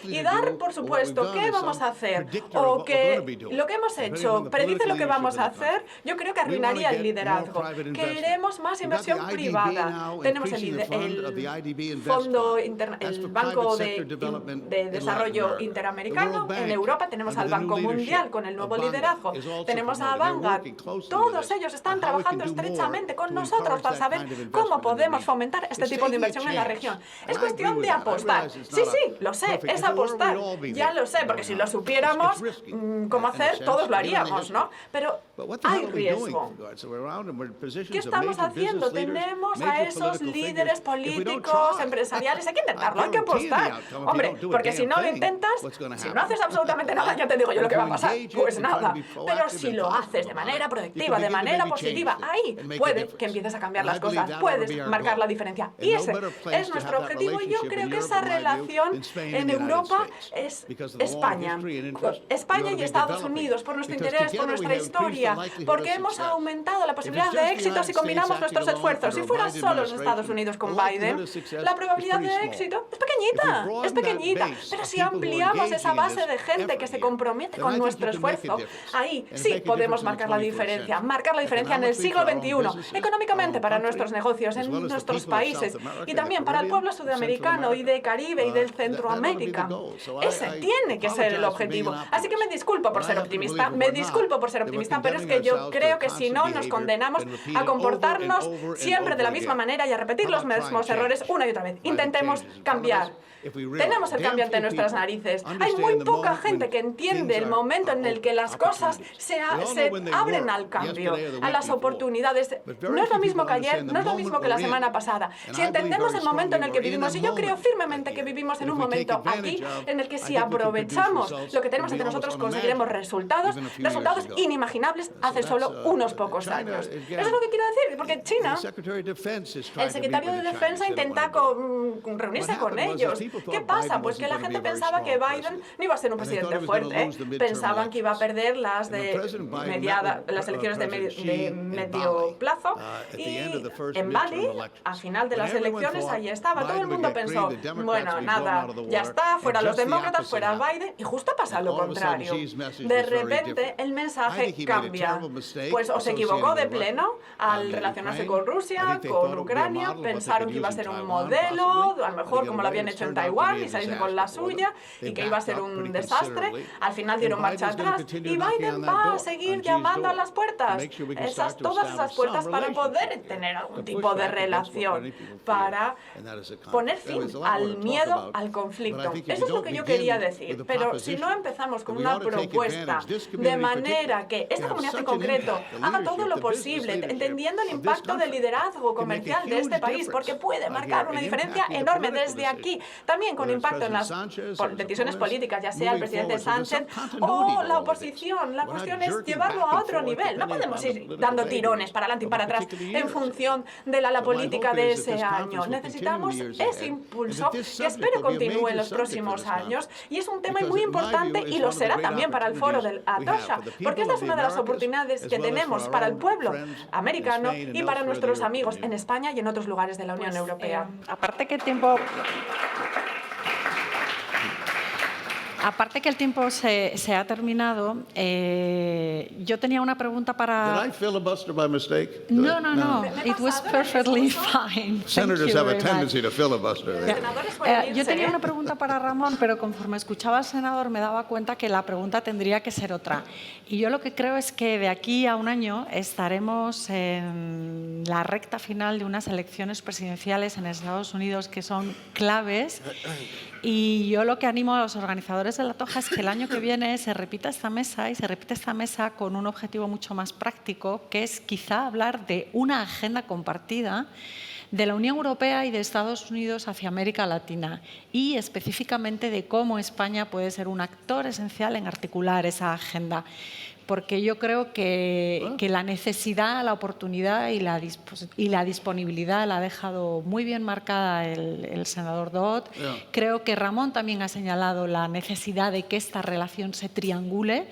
G: Y dar, por supuesto, qué vamos a hacer o que lo que hemos hecho predice lo que vamos hacer, yo creo que arruinaría el liderazgo. Queremos más inversión privada. Tenemos el Fondo el Banco de Desarrollo Interamericano en Europa, tenemos al Banco Mundial con el nuevo liderazgo, tenemos a Vanguard. Todos ellos están trabajando estrechamente con nosotros para saber cómo podemos fomentar este tipo de inversión en la región. Es cuestión de apostar. Sí, lo sé, es apostar. Ya lo sé, porque si lo supiéramos cómo hacer, todos lo haríamos, ¿no? Pero hay riesgo. ¿Qué estamos haciendo? Tenemos a esos líderes políticos, empresariales. Hay que intentarlo, hay que apostar. Hombre, porque si no lo intentas, si no haces absolutamente nada, ya te digo yo lo que va a pasar. Pues nada. Pero si lo haces de manera proactiva, de manera positiva, ahí puede que empieces a cambiar las cosas, puedes marcar la diferencia. Y ese es nuestro objetivo. Y yo creo que esa relación en Europa es España. España y Estados Unidos, por nuestro interés, por nuestra historia, porque hemos aumentado la posibilidad de éxito si combinamos nuestros esfuerzos. Si fuera solo los Estados Unidos con Biden, la probabilidad de éxito es pequeñita. Pero si ampliamos esa base de gente que se compromete con nuestro esfuerzo, ahí sí podemos marcar la diferencia en el siglo XXI, económicamente para nuestros negocios, en nuestros países, y también para el pueblo sudamericano y de Caribe y del Centroamérica. Ese tiene que ser el objetivo. Así que me disculpo por ser optimista, pero es que yo creo que si no nos condenamos a comportarnos siempre de la misma manera y a repetir los mismos errores una y otra vez. Intentemos cambiar. Tenemos el cambio ante nuestras narices. Hay muy poca gente que entiende el momento en el que las cosas se abren al cambio, a las oportunidades. No es lo mismo que ayer, no es lo mismo que la semana pasada. Si entendemos el momento en el que vivimos, y yo creo firmemente que vivimos en un momento aquí en el que si aprovechamos lo que tenemos ante nosotros conseguiremos resultados inimaginables hace solo unos pocos años. Eso es lo que quiero decir, porque China, el secretario de Defensa intenta reunirse con ellos. ¿Qué pasa? Pues que la gente pensaba que Biden no iba a ser un presidente fuerte. Pensaban que iba a perder las elecciones de medio plazo. Y en Bali, al final de las elecciones, ahí estaba. Todo el mundo pensó, bueno, nada, ya está, fuera los demócratas, fuera Biden. Y justo pasa lo contrario. De repente, el mensaje cambia. Pues o se equivocó de pleno al relacionarse con Rusia, con Ucrania. Pensaron que iba a ser un modelo, a lo mejor como lo habían hecho en Taiwán y salirse con la suya y que iba a ser un desastre. Al final dieron marcha atrás y Biden va a seguir llamando a las puertas, todas esas puertas para poder tener algún tipo de relación, para poner fin al miedo, al conflicto. Eso es lo que yo quería decir. Pero si no empezamos con una propuesta de manera que esta comunidad en concreto haga todo lo posible, entendiendo el impacto del liderazgo comercial de este país, porque puede marcar una diferencia enorme desde aquí, también con impacto en las decisiones políticas, ya sea el presidente Sánchez o la oposición. La cuestión es llevarlo a otro nivel. No podemos ir dando tirones para adelante y para atrás en función de la política de ese año. Necesitamos ese impulso que espero continúe en los próximos años, y es un tema muy importante y lo será también para el foro del Atocha, porque esta es una de las oportunidades que tenemos para el pueblo americano y para nuestros amigos en España y en otros lugares de la Unión Europea.
B: Aparte que el tiempo se ha terminado, yo tenía una pregunta para...
D: Did I filibuster by mistake?
B: No. It was perfectly fine.
D: Senators have a tendency to filibuster.
B: Yo tenía una pregunta para Ramón, pero conforme escuchaba al senador me daba cuenta que la pregunta tendría que ser otra. Y yo lo que creo es que de aquí a un año estaremos en la recta final de unas elecciones presidenciales en Estados Unidos que son claves. Y yo lo que animo a los organizadores de la Toja es que el año que viene se repita esta mesa con un objetivo mucho más práctico, que es quizá hablar de una agenda compartida de la Unión Europea y de Estados Unidos hacia América Latina, y específicamente de cómo España puede ser un actor esencial en articular esa agenda. Porque yo creo que la necesidad, la oportunidad y la disponibilidad la ha dejado muy bien marcada el senador Dodd. Creo que Ramón también ha señalado la necesidad de que esta relación se triangule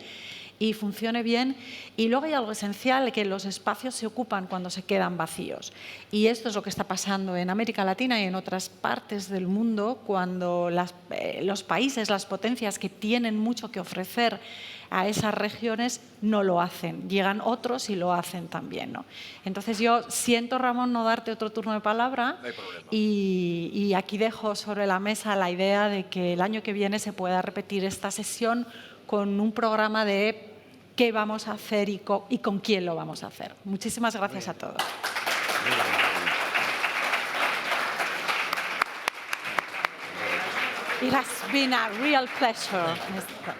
B: y funcione bien. Y luego hay algo esencial, que los espacios se ocupan cuando se quedan vacíos. Y esto es lo que está pasando en América Latina y en otras partes del mundo, cuando los países, las potencias que tienen mucho que ofrecer a esas regiones no lo hacen. Llegan otros y lo hacen también, ¿no? Entonces yo siento, Ramón, no darte otro turno de palabra.
F: No hay problema.
B: Y aquí dejo sobre la mesa la idea de que el año que viene se pueda repetir esta sesión con un programa de qué vamos a hacer y con quién lo vamos a hacer. Muchísimas gracias a todos. It has been a real pleasure, Mr.